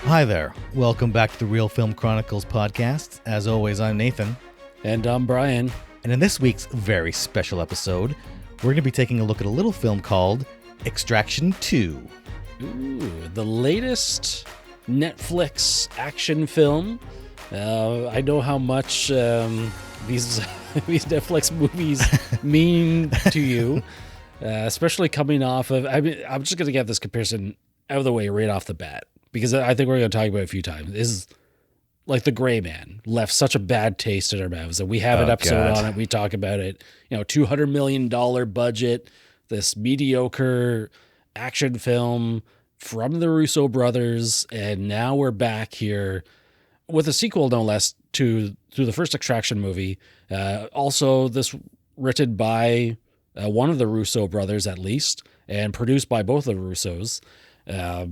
Hi there. Welcome back to the Real Film Chronicles podcast. As always, I'm Nathan. And I'm Brian. And in this week's very special episode, we're going to be taking a look at a little film called Extraction 2. Ooh, the latest Netflix action film. I know how much these Netflix movies mean to you, especially coming off of... I mean, I'm just going to get this comparison out of the way right off the bat, because I think we're going to talk about it a few times. This is like The Gray Man left such a bad taste in our mouths. And we have an episode on it. We talk about it. You know, $200 million budget, this mediocre action film from the Russo brothers. And now we're back here with a sequel, no less, to the first Extraction movie. Also, this written by one of the Russo brothers, at least, and produced by both of the Russos.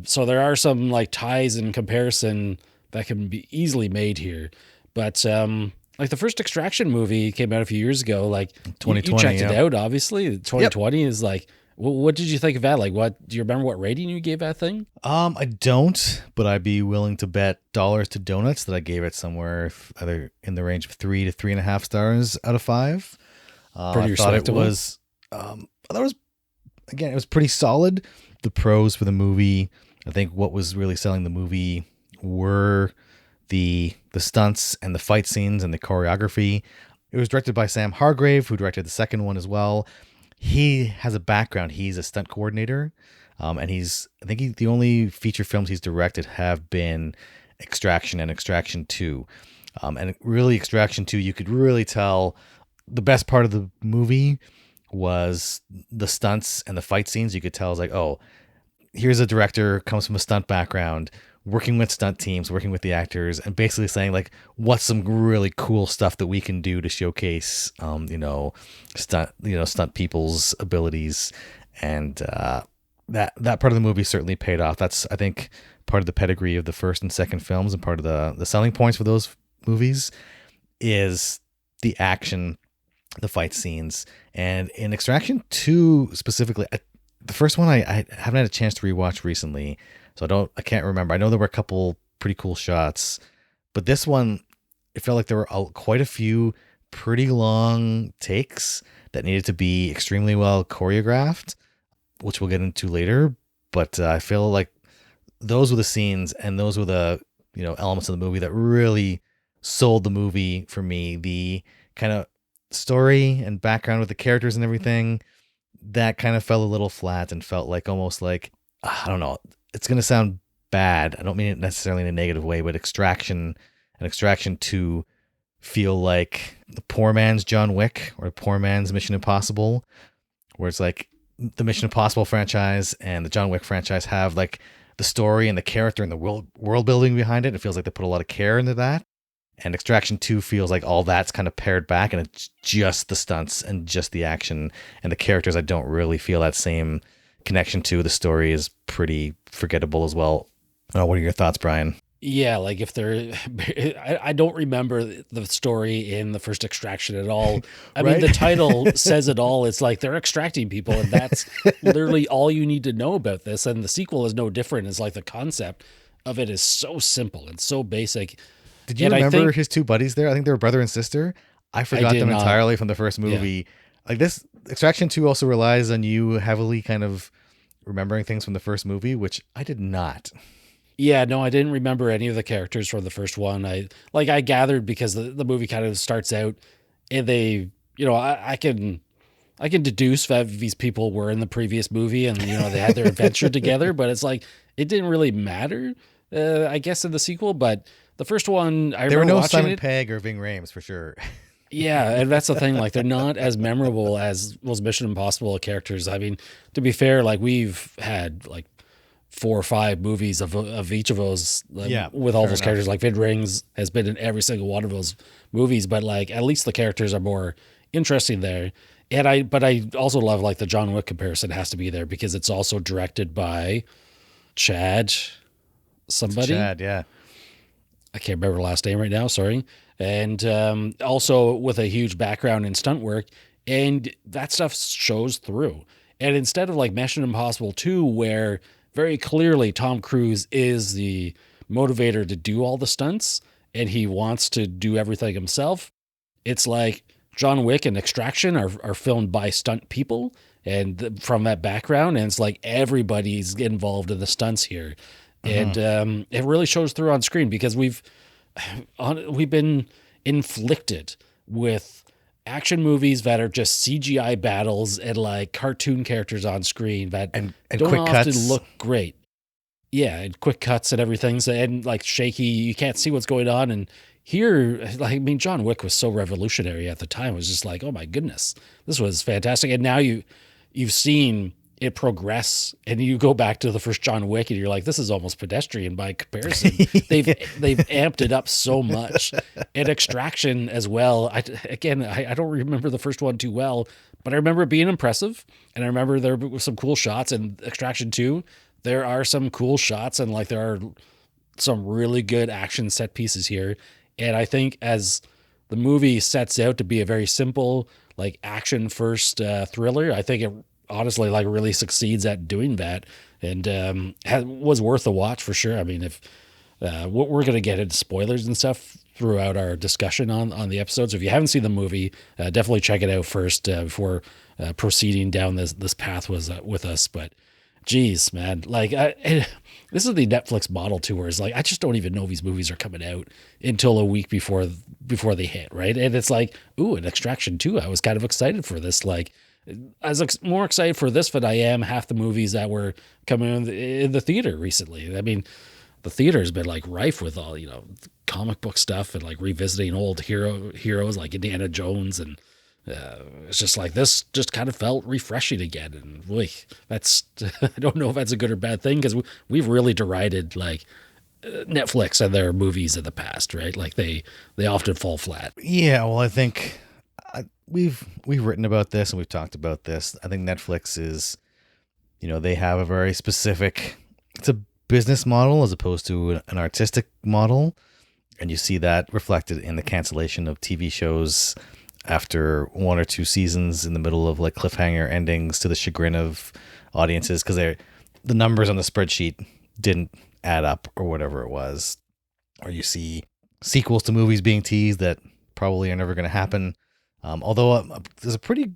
So there are some like ties in comparison that can be easily made here. But like the first Extraction movie came out a few years ago, like 2020, you checked it out, obviously. 2020 is like, what did you think of that? Like, do you remember what rating you gave that thing? I don't, but I'd be willing to bet dollars to donuts that I gave it somewhere either in the range of 3 to 3.5 stars out of 5. Pretty respectable. I thought it was, again, it was pretty solid. The pros for the movie, I think what was really selling the movie were the stunts and the fight scenes and the choreography. It was directed by Sam Hargrave, who directed the second one as well. He has a background. He's a stunt coordinator, and the only feature films he's directed have been Extraction and Extraction 2. And really, Extraction 2, you could really tell the best part of the movie was the stunts and the fight scenes. You could tell it's like, oh, here's a director, comes from a stunt background, working with stunt teams, working with the actors, and basically saying like, what's some really cool stuff that we can do to showcase, stunt people's abilities. And that part of the movie certainly paid off. That's, I think, part of the pedigree of the first and second films, and part of the selling points for those movies is the action, the fight scenes. And in Extraction 2 specifically, the first one I haven't had a chance to rewatch recently, so I can't remember. I know there were a couple pretty cool shots, but this one, it felt like there were quite a few pretty long takes that needed to be extremely well choreographed, which we'll get into later. But I feel like those were the scenes and those were the elements of the movie that really sold the movie for me. The kind of story and background with the characters and everything, that kind of fell a little flat and felt like almost like, I don't know, it's going to sound bad. I don't mean it necessarily in a negative way, but Extraction and Extraction 2 feel like the poor man's John Wick or poor man's Mission Impossible, where it's like the Mission Impossible franchise and the John Wick franchise have like the story and the character and the world building behind it. It feels like they put a lot of care into that. And Extraction 2 feels like all that's kind of pared back and it's just the stunts and just the action, and the characters I don't really feel that same connection to. The story is pretty forgettable as well. What are your thoughts, Brian? Yeah, like I don't remember the story in the first Extraction at all. I mean, the title says it all. It's like they're extracting people, and that's literally all you need to know about this. And the sequel is no different. It's like the concept of it is so simple and so basic. Did you remember his two buddies there? I think they were brother and sister. I forgot them entirely from the first movie. Yeah. Like this, Extraction 2 also relies on you heavily kind of remembering things from the first movie, which I did not. Yeah, no, I didn't remember any of the characters from the first one. I gathered because the movie kind of starts out and they, I can deduce that these people were in the previous movie and, they had their adventure together, but it's like, it didn't really matter, I guess, in the sequel. But the first one, there were no Simon Pegg or Ving Rhames for sure. Yeah, and that's the thing. Like, they're not as memorable as those Mission Impossible characters. I mean, to be fair, like we've had like 4 or 5 movies of each of those, with all those characters. Like Ving Rhames has been in every single one of those movies, but like at least the characters are more interesting there. And I also love like the John Wick comparison has to be there because it's also directed by Chad somebody. Chad, yeah. I can't remember the last name right now, sorry. And also with a huge background in stunt work, and that stuff shows through. And instead of like Mission Impossible 2, where very clearly Tom Cruise is the motivator to do all the stunts, and he wants to do everything himself. It's like John Wick and Extraction are filmed by stunt people and from that background, and it's like everybody's involved in the stunts here. And it really shows through on screen because we've been inflicted with action movies that are just CGI battles and like cartoon characters on screen that and don't quick often cuts. look great. Yeah, and quick cuts and everything, so, and like shaky, you can't see what's going on. And here, like, I mean, John Wick was so revolutionary at the time. It was just like, oh my goodness, this was fantastic. And now you've seen it progress, and you go back to the first John Wick, and you're like, this is almost pedestrian by comparison. They've amped it up so much, and Extraction as well. I don't remember the first one too well, but I remember it being impressive, and I remember there were some cool shots. And Extraction 2, there are some cool shots, and like there are some really good action set pieces here. And I think as the movie sets out to be a very simple, like action first thriller, I think it honestly like really succeeds at doing that, and was worth a watch for sure. I mean, if we're going to get into spoilers and stuff throughout our discussion on the episode, so if you haven't seen the movie, definitely check it out first before proceeding down this path with us. But geez, man, like this is the Netflix model too, where it's like I just don't even know these movies are coming out until a week before they hit, right? And it's like, ooh, an Extraction 2. I was kind of excited for this. Like, I was more excited for this than I am half the movies that were coming in the theater recently. I mean, the theater has been like rife with all, comic book stuff and like revisiting old heroes like Indiana Jones, and it's just like this just kind of felt refreshing again. And boy, that's I don't know if that's a good or bad thing, because we've really derided like Netflix and their movies in the past, right? Like they often fall flat. Yeah, well, I think we've written about this and we've talked about this. I think Netflix is, they have a very specific, it's a business model as opposed to an artistic model. And you see that reflected in the cancellation of TV shows after one or two seasons in the middle of like cliffhanger endings, to the chagrin of audiences, because the numbers on the spreadsheet didn't add up or whatever it was. Or you see sequels to movies being teased that probably are never going to happen. Although there's a pretty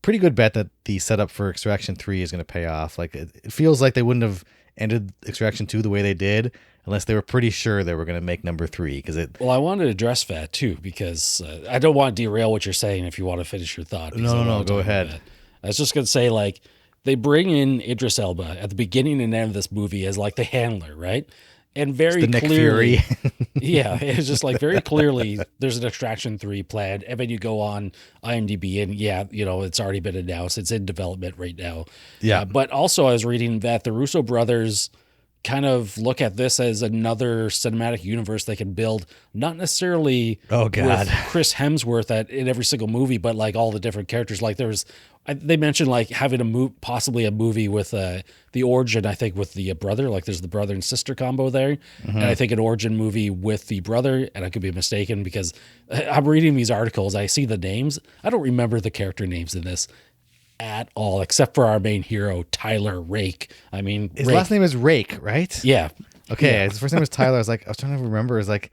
good bet that the setup for Extraction 3 is going to pay off. Like it feels like they wouldn't have ended Extraction 2 the way they did unless they were pretty sure they were going to make number 3. Well, I wanted to address that too, because I don't want to derail what you're saying if you want to finish your thought. No, go ahead. I was just going to say, like, they bring in Idris Elba at the beginning and end of this movie as like the handler, right? And very clearly, Nick Fury. Yeah, it's just like very clearly there's an Extraction 3 planned. And then you go on IMDb and it's already been announced. It's in development right now. Yeah. But also I was reading that the Russo brothers kind of look at this as another cinematic universe they can build, not necessarily with Chris Hemsworth in every single movie, but like all the different characters. Like they mentioned like having possibly a movie with the origin, I think, with the brother, like there's the brother and sister combo there. Mm-hmm. And I think an origin movie with the brother, and I could be mistaken because I'm reading these articles, I see the names. I don't remember the character names in this at all, except for our main hero, Tyler Rake. I mean, his last name is Rake, right? Yeah. Okay. Yeah. His first name was Tyler. I was trying to remember. It's like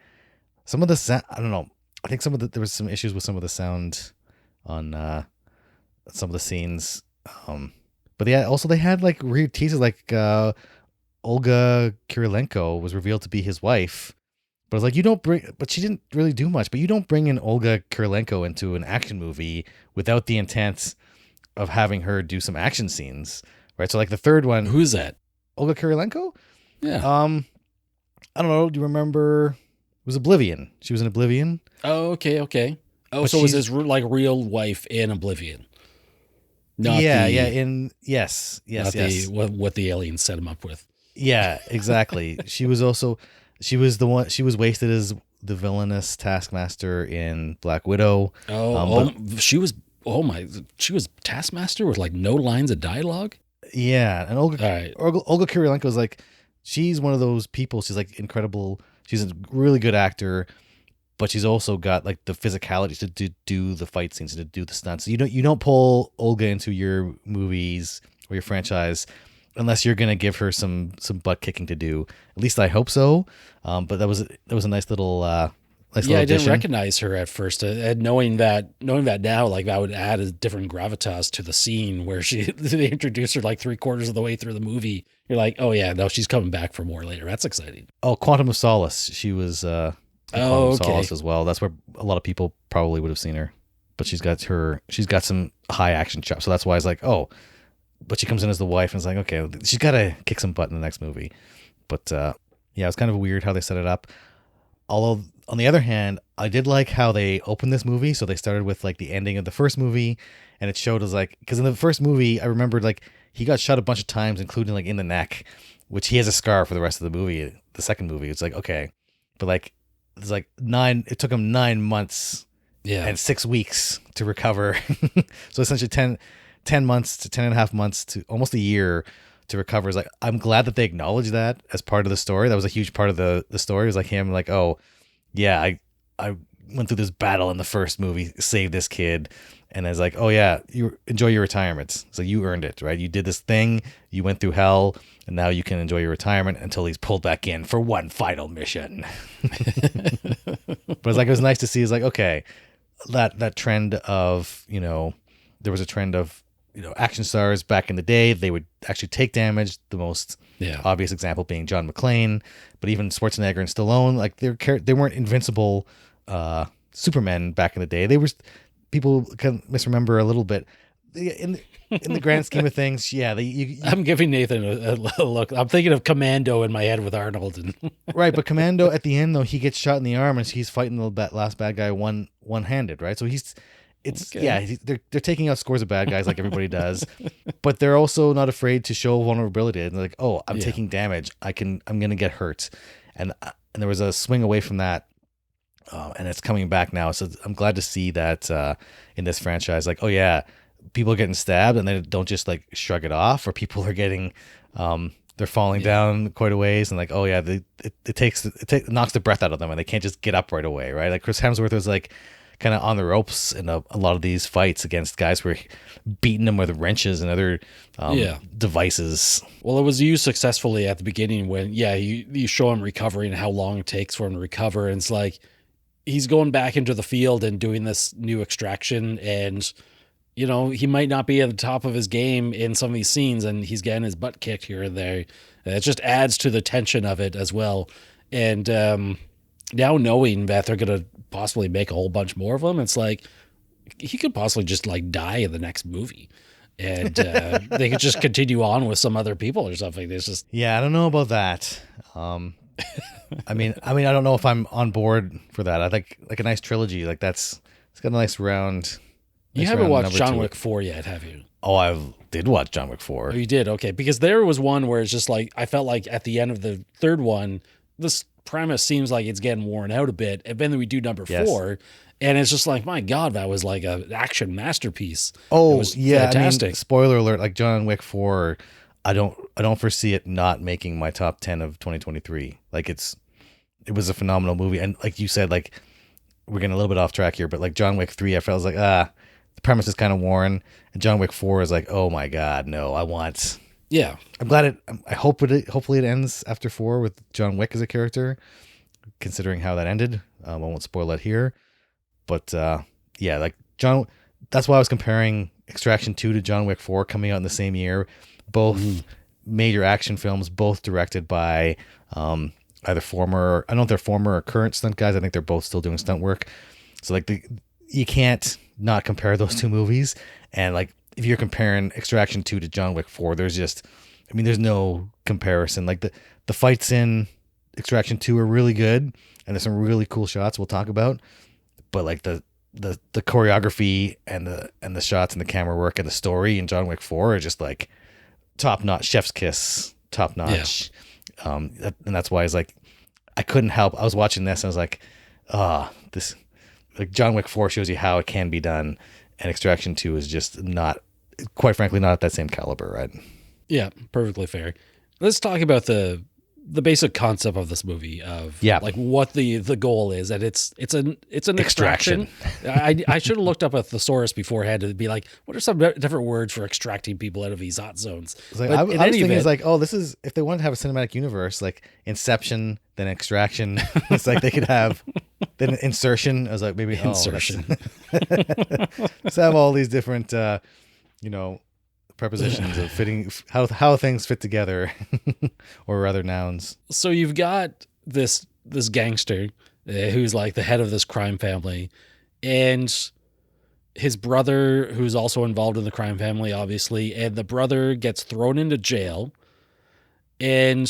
some of the sound, I don't know. I think there was some issues with some of the sound on some of the scenes. But yeah, also they had like weird teases, like Olga Kurilenko was revealed to be his wife. But I was like, but she didn't really do much. But you don't bring in Olga Kurilenko into an action movie without the intent of having her do some action scenes, right? So like the third one, who's that? Olga Kurilenko? Yeah. I don't know. Do you remember? It was Oblivion. She was in Oblivion. Oh, okay. Oh, but so was his like real wife in Oblivion? Not yes. What the aliens set him up with. Yeah, exactly. She was wasted as the villainous Taskmaster in Black Widow. She was Taskmaster with like no lines of dialogue. Yeah, and Olga Kurilenko is like, she's one of those people. She's like incredible. She's a really good actor, but she's also got like the physicality to do the fight scenes, to do the stunts. You don't pull Olga into your movies or your franchise unless you're gonna give her some butt kicking to do. At least I hope so. But that was a nice little Yeah, I didn't addition. recognize her at first. And knowing that now, like that would add a different gravitas to the scene where they introduce her like 3/4 of the way through the movie. You're like, oh yeah, no, she's coming back for more later. That's exciting. Oh, Quantum of Solace. She was in Quantum of Solace as well. That's where a lot of people probably would have seen her. But she's got some high action chops. So that's why it's like, oh, but she comes in as the wife and it's like, okay, she's got to kick some butt in the next movie. But yeah, it's kind of weird how they set it up. Although on the other hand, I did like how they opened this movie. So they started with like the ending of the first movie, and it showed us like, because in the first movie, I remembered like he got shot a bunch of times, including like in the neck, which he has a scar for the rest of the movie. The second movie, it's like, okay, but like it's like it took him 9 months and 6 weeks to recover. So essentially 10 months to 10.5 months to almost a year to recover. Is like, I'm glad that they acknowledged that as part of the story. That was a huge part of the story. It was like him like, oh yeah, I went through this battle in the first movie, saved this kid. And it's like, oh yeah, you enjoy your retirement. So you earned it, right? You did this thing, you went through hell, and now you can enjoy your retirement until he's pulled back in for one final mission. But it's like, it was nice to see. It's like, okay, that trend of, there was a trend of, action stars back in the day, they would actually take damage. The most obvious example being John McClane, but even Schwarzenegger and Stallone, like they weren't invincible supermen back in the day. They were, people can misremember a little bit in the grand scheme of things. Yeah, I'm giving Nathan a look. I'm thinking of Commando in my head with Arnold. Right, but Commando at the end though, he gets shot in the arm and he's fighting the last bad guy one-handed, right? So they're taking out scores of bad guys like everybody does, but they're also not afraid to show vulnerability. And they're like, oh, I'm taking damage. I'm going to get hurt. And there was a swing away from that. And it's coming back now. So I'm glad to see that in this franchise, like, oh yeah, people are getting stabbed and they don't just like shrug it off, or people are getting, they're falling down quite a ways. And like, oh yeah, it knocks the breath out of them and they can't just get up right away. Right. Like Chris Hemsworth was like, kind of on the ropes in a lot of these fights against guys who were beating them with wrenches and other devices. Well, it was used successfully at the beginning when, you show him recovering and how long it takes for him to recover. And it's like, he's going back into the field and doing this new extraction. And, he might not be at the top of his game in some of these scenes, and he's getting his butt kicked here and there. It just adds to the tension of it as well. And now knowing that they're going to possibly make a whole bunch more of them, it's like he could possibly just like die in the next movie, and they could just continue on with some other people or something. It's just I don't know about that. I mean, I don't know if I'm on board for that. I think like a nice trilogy, like it's got a nice round. You haven't watched John Wick 4 yet, have you? Oh, I did watch John Wick 4. Oh, you did? Okay, because there was one where it's just like I felt like at the end of the third one, this premise seems like it's getting worn out a bit, and then we do number 4, and it's just like, my God, that was like an action masterpiece. Oh, it was fantastic. I mean, spoiler alert, like John Wick 4, I don't foresee it not making my top 10 of 2023. Like it was a phenomenal movie, and like you said, like we're getting a little bit off track here, but like John Wick 3, I felt like the premise is kind of worn, and John Wick 4 is like, oh my God, no, I'm glad hopefully it ends after 4 with John Wick as a character, considering how that ended. I won't spoil that here, but like that's why I was comparing Extraction 2 to John Wick 4 coming out in the same year. Both major action films, both directed by either former or current stunt guys. I think they're both still doing stunt work. So like you can't not compare those two movies. And like, if you're comparing Extraction 2 to John Wick 4, there's no comparison. Like the fights in Extraction 2 are really good, and there's some really cool shots we'll talk about. But like the choreography and the shots and the camera work and the story in John Wick 4 are just like top notch, chef's kiss, top notch. Yeah. And that's why it's like I couldn't help. I was watching this and I was like, this like John Wick 4 shows you how it can be done, and Extraction 2 is just not, quite frankly, not at that same caliber, right? Yeah, perfectly fair. Let's talk about the the basic concept of this movie of Yeah. like what the goal is, and it's an extraction. I should have looked up a thesaurus beforehand to be like, what are some different words for extracting people out of these hot zones? It's like, But I in was any thinking, event, it's like, oh, this is, if they wanted to have a cinematic universe, like Inception, then Extraction, it's like they could have, then Insertion. I was like, maybe Insertion. So have all these different, prepositions of fitting, how things fit together, or rather nouns. So you've got this gangster who's like the head of this crime family, and his brother who's also involved in the crime family, obviously, and the brother gets thrown into jail. And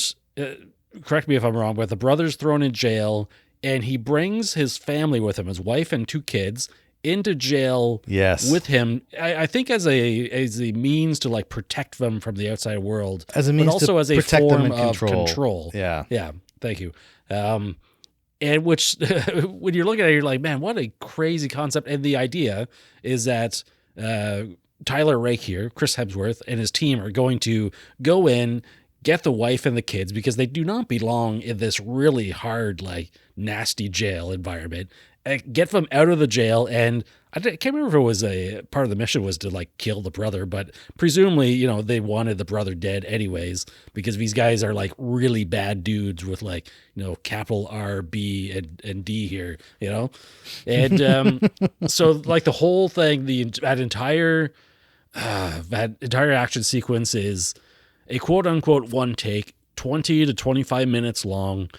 correct me if I'm wrong, but the brother's thrown in jail, and he brings his family with him, his wife and 2 kids, into jail Yes. with him. I think as a means to like protect them from the outside world, As a means but also to as a protect them form and of control. control. Yeah. Yeah. Thank you. And which when you're looking at it, you're like, man, what a crazy concept. And the idea is that Tyler Rake here, Chris Hemsworth, and his team are going to go in, get the wife and the kids, because they do not belong in this really hard, like nasty jail environment, get them out of the jail. And I can't remember if it was a part of the mission was to like kill the brother, but presumably, they wanted the brother dead anyways, because these guys are like really bad dudes with like, capital R, B, and D here, and so like the whole thing, that entire action sequence is a quote unquote one take, 20 to 25 minutes long.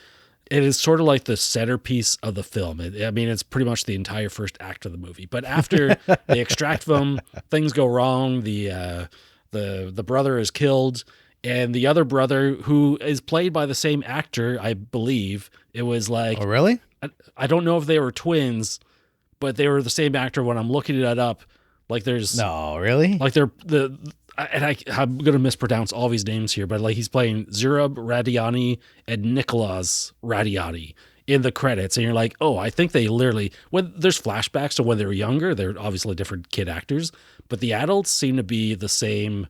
It is sort of like the centerpiece of the film. It's pretty much the entire first act of the movie. But after they extract them, things go wrong. The brother is killed, and the other brother, who is played by the same actor, I believe. It was like, Oh, really? I don't know if they were twins, but they were the same actor. When I'm looking it up, like there's No, really? like they're I'm going to mispronounce all these names here, but like he's playing Zurab Radiani and Nicholas Radiani in the credits. And you're like, oh, I think they literally, when there's flashbacks to when they were younger, they're obviously different kid actors, but the adults seem to be the same.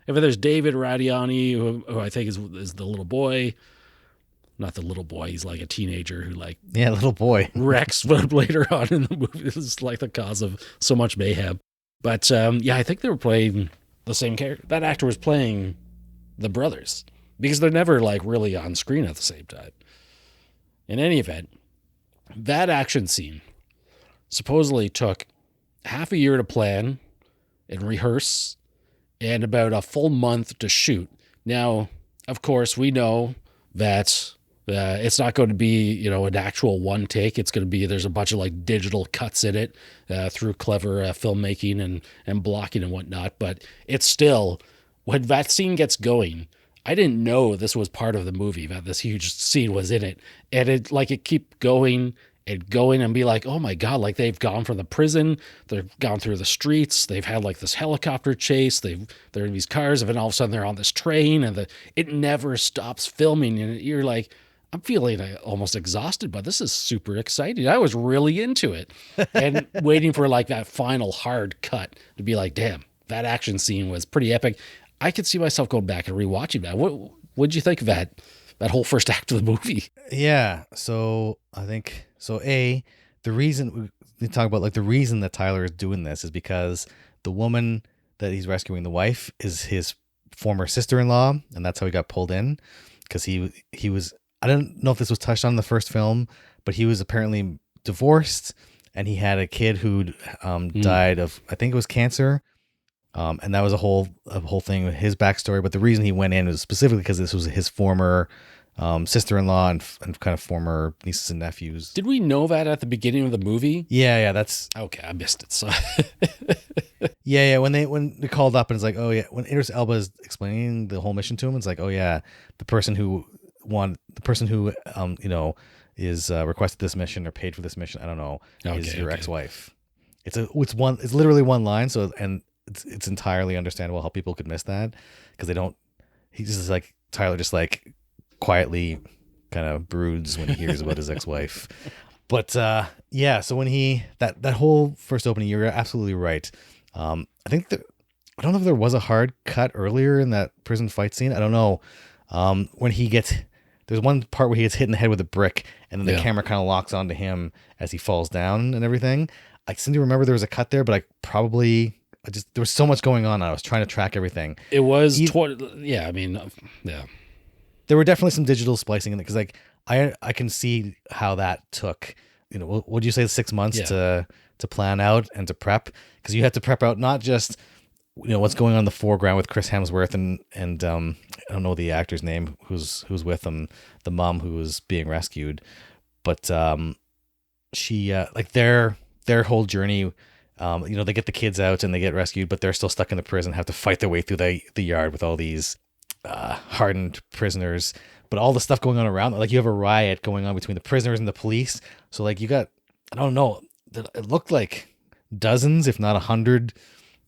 If there's David Radiani, who I think is the little boy, not the little boy, he's like a teenager who like, Yeah, little boy. wrecks later on in the movie. This is like the cause of so much mayhem. But I think they were playing the same character. That actor was playing the brothers, because they're never like really on screen at the same time. In any event, that action scene supposedly took half a year to plan and rehearse and about a full month to shoot. Now, of course, we know that it's not going to be, an actual one take. It's going to be, there's a bunch of like digital cuts in it through clever filmmaking and blocking and whatnot. But it's still, when that scene gets going, I didn't know this was part of the movie, that this huge scene was in it. And it keep going and going and be like, oh my God, like they've gone from the prison, they've gone through the streets, they've had like this helicopter chase, they're in these cars, and then all of a sudden they're on this train, and it never stops filming. And you're like, I'm feeling almost exhausted, but this is super exciting. I was really into it, and waiting for like that final hard cut to be like, damn, that action scene was pretty epic. I could see myself going back and rewatching that. What'd you think of that whole first act of the movie? Yeah. So I think, the reason we talk about, like, the reason that Tyler is doing this is because the woman that he's rescuing, the wife, is his former sister-in-law, and that's how he got pulled in, because he was, I don't know if this was touched on in the first film, but he was apparently divorced, and he had a kid who died of, I think it was cancer. And that was a whole thing with his backstory. But the reason he went in was specifically because this was his former sister-in-law and kind of former nieces and nephews. Did we know that at the beginning of the movie? Yeah, that's okay. I missed it. So yeah. When they called up, and it's like, oh yeah, when Idris Elba is explaining the whole mission to him, it's like, oh yeah, the person who is requested this mission or paid for this mission, I don't know, is your ex-wife. It's literally one line. So, and it's entirely understandable how people could miss that, because he's just like, Tyler just like quietly kind of broods when he hears about his ex-wife. But so when that whole first opening, you're absolutely right. I think I don't know if there was a hard cut earlier in that prison fight scene. I don't know. When he gets there's one part where he gets hit in the head with a brick, and then the Yeah. camera kind of locks onto him as he falls down and everything. I seem to remember there was a cut there, but there was so much going on. I was trying to track everything. It was, E- yeah, I mean, yeah. There were definitely some digital splicing in it because like I can see how that took, you know, what would you say, 6 months Yeah. to plan out and to prep, because you had to prep out not just, you know, what's going on in the foreground with Chris Hemsworth and I don't know the actor's name who's with him, the mom who was being rescued, but she like their whole journey, you know, they get the kids out and they get rescued, but they're still stuck in the prison, have to fight their way through the yard with all these hardened prisoners, but all the stuff going on around, like you have a riot going on between the prisoners and the police. So like you got, I don't know, it looked like dozens, if not 100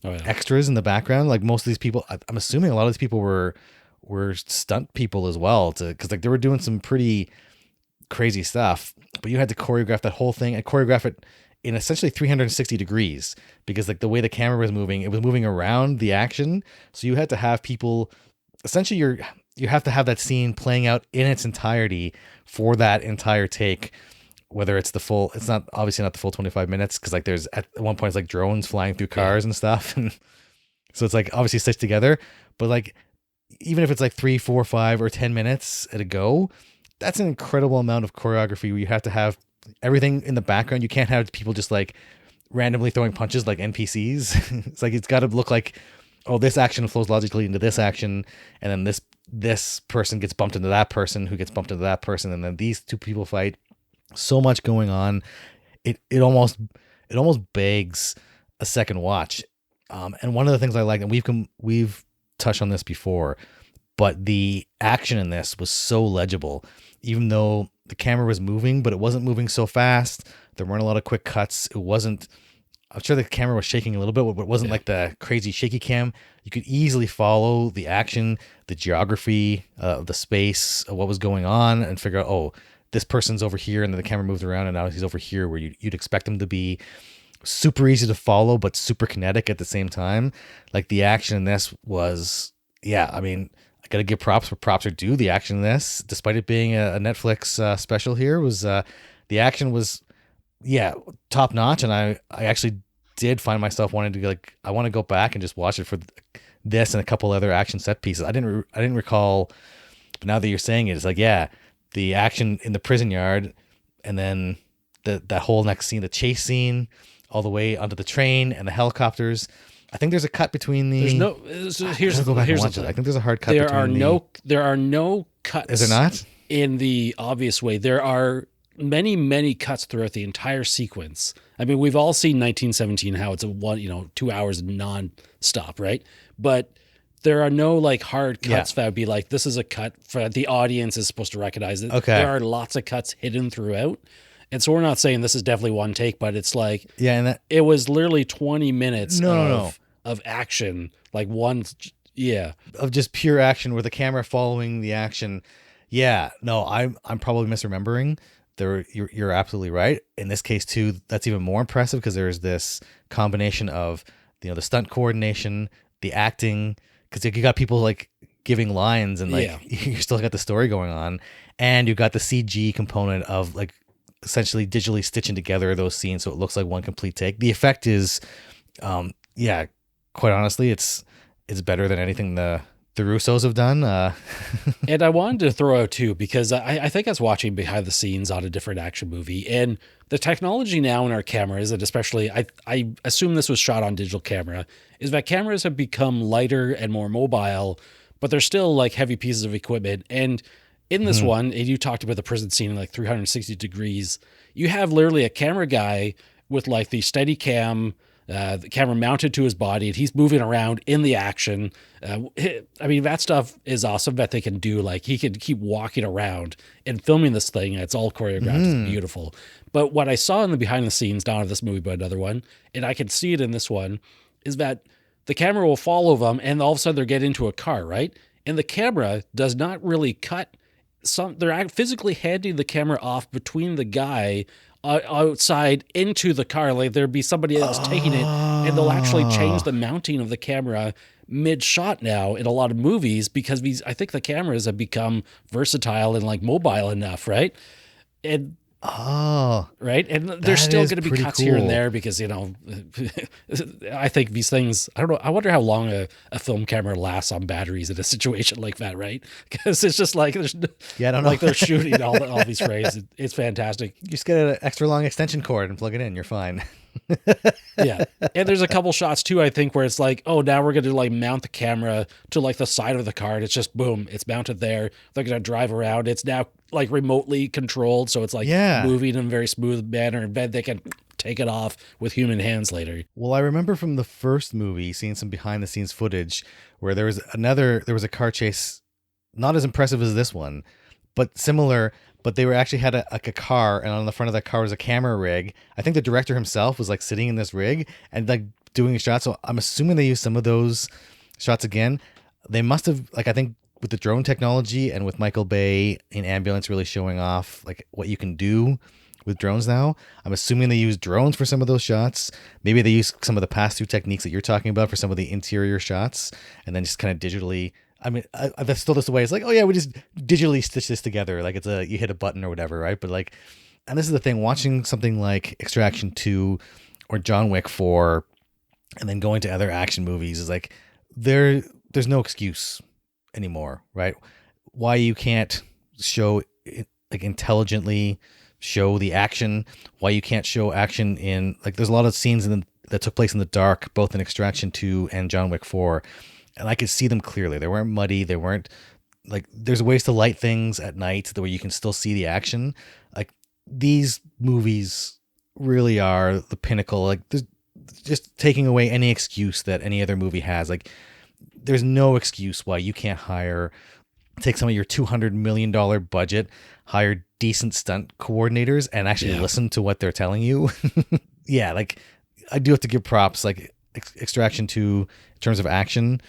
extras in the background. Like most of these people, I'm assuming a lot of these people were stunt people as well, because like they were doing some pretty crazy stuff, but you had to choreograph that whole thing and choreograph it in essentially 360 degrees, because like the way the camera was moving, it was moving around the action. So you had to have people, essentially you have to have that scene playing out in its entirety for that entire take, whether it's it's not obviously not the full 25 minutes, because like there's at one point it's like drones flying through cars and stuff, and so it's like obviously stitched together, but like even if it's like 3, 4, 5 or 10 minutes at a go, that's an incredible amount of choreography where you have to have everything in the background. You can't have people just like randomly throwing punches like NPCs. It's like, it's got to look like, oh, this action flows logically into this action, and then this person gets bumped into that person who gets bumped into that person, and then these two people fight. So much going on. It almost begs a second watch. And one of the things I like, and we've touched on this before, but the action in this was so legible, even though the camera was moving, but it wasn't moving so fast. There weren't a lot of quick cuts. I'm sure the camera was shaking a little bit, but it wasn't like the crazy shaky cam. You could easily follow the action, the geography of the space, of what was going on, and figure out, oh, this person's over here, and then the camera moves around, and now he's over here where you'd expect him to be. Super easy to follow, but super kinetic at the same time. Like the action in this was, yeah, I mean, I got to give props where props are due. The action in this, despite it being a Netflix special here, was the action was, yeah, top notch. And I actually did find myself wanting to I want to go back and just watch it for this and a couple other action set pieces. I didn't recall, but now that you're saying it, it's like, yeah, the action in the prison yard, and then that whole next scene, the chase scene, all the way onto the train and the helicopters. I think there's a cut between the. There's no. Here's the thing. I think there's a hard cut. There are no cuts. Is there not? In the obvious way, there are many cuts throughout the entire sequence. I mean, we've all seen 1917, how it's 2 hours non-stop, right? But there are no like hard cuts that would be like, this is a cut for the audience is supposed to recognize it. Okay. There are lots of cuts hidden throughout. And so we're not saying this is definitely one take, but it's like, and it was literally 20 minutes of action, like one, of just pure action with the camera following the action. Yeah, no, I'm probably misremembering. You're absolutely right. In this case too, that's even more impressive because there's this combination of, you know, the stunt coordination, the acting, because you got people like giving lines and like you still got the story going on, and you got the CG component of like essentially digitally stitching together those scenes so it looks like one complete take. The effect is, quite honestly, it's better than anything the Russos have done. And I wanted to throw out too, because I think I was watching behind the scenes on a different action movie, and the technology now in our cameras, and especially I assume this was shot on digital camera, is that cameras have become lighter and more mobile, but they're still like heavy pieces of equipment. And in this one, and you talked about the prison scene in like 360 degrees, you have literally a camera guy with like the steady cam, the camera mounted to his body, and he's moving around in the action. I mean, that stuff is awesome that they can do. Like he could keep walking around and filming this thing, and it's all choreographed. It's beautiful. But what I saw in the behind the scenes, not in this movie, but another one, and I can see it in this one, is that the camera will follow them, and all of a sudden they get into a car, right? And the camera does not really cut. They're physically handing the camera off between the guy outside into the car. Like there'd be somebody else taking it, and they'll actually change the mounting of the camera mid-shot now in a lot of movies because I think the cameras have become versatile and like mobile enough, right? And right, and there's still going to be cuts here and there because I think these things. I don't know. I wonder how long a film camera lasts on batteries in a situation like that, right? Because it's just like I don't know. Like they're shooting all these frames. It's fantastic. You just get an extra long extension cord and plug it in. You're fine. Yeah, and there's a couple shots too, I think, where it's like, oh, now we're going to like mount the camera to like the side of the car, and it's just boom, it's mounted there. They're going to drive around. It's now like remotely controlled, so it's like moving in a very smooth manner, and then they can take it off with human hands later. Well, I remember from the first movie seeing some behind the scenes footage where there was a car chase, not as impressive as this one, but similar. But they actually had a car, and on the front of that car was a camera rig. I think the director himself was like sitting in this rig and like doing shots. So I'm assuming they used some of those shots again. They must have, like, I think with the drone technology and with Michael Bay in Ambulance really showing off like what you can do with drones now. I'm assuming they use drones for some of those shots. Maybe they use some of the pass-through techniques that you're talking about for some of the interior shots, and then just kind of digitally. I mean, that's still just the way. It's like, oh yeah, we just digitally stitch this together. Like you hit a button or whatever, right? But like, and this is the thing, watching something like Extraction 2 or John Wick 4 and then going to other action movies is like, there's no excuse anymore, right? Why you can't show like intelligently show the action, why you can't show action in, like, there's a lot of scenes that took place in the dark, both in Extraction 2 and John Wick 4. And I could see them clearly. They weren't muddy. They weren't like, there's ways to light things at night the way you can still see the action. Like, these movies really are the pinnacle. Like, just taking away any excuse that any other movie has. Like, there's no excuse why you can't take some of your $200 million budget, hire decent stunt coordinators, and actually listen to what they're telling you. Yeah, like, I do have to give props. Like, Extraction 2, in terms of action,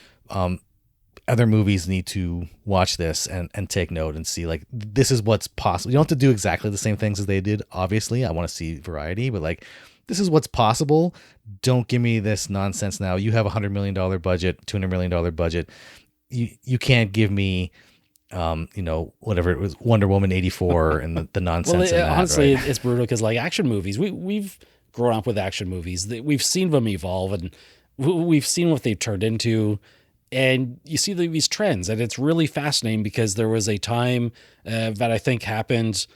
other movies need to watch this and take note and see, like, this is what's possible. You don't have to do exactly the same things as they did. Obviously, I want to see variety, but like, this is what's possible. Don't give me this nonsense now. You have $100 million budget, $200 million budget. You can't give me, whatever it was, Wonder Woman 84 and the nonsense. Well, honestly, right? It's brutal because like action movies, we've grown up with action movies. We've seen them evolve and we've seen what they've turned into. And you see these trends, and it's really fascinating because there was a time that I think happened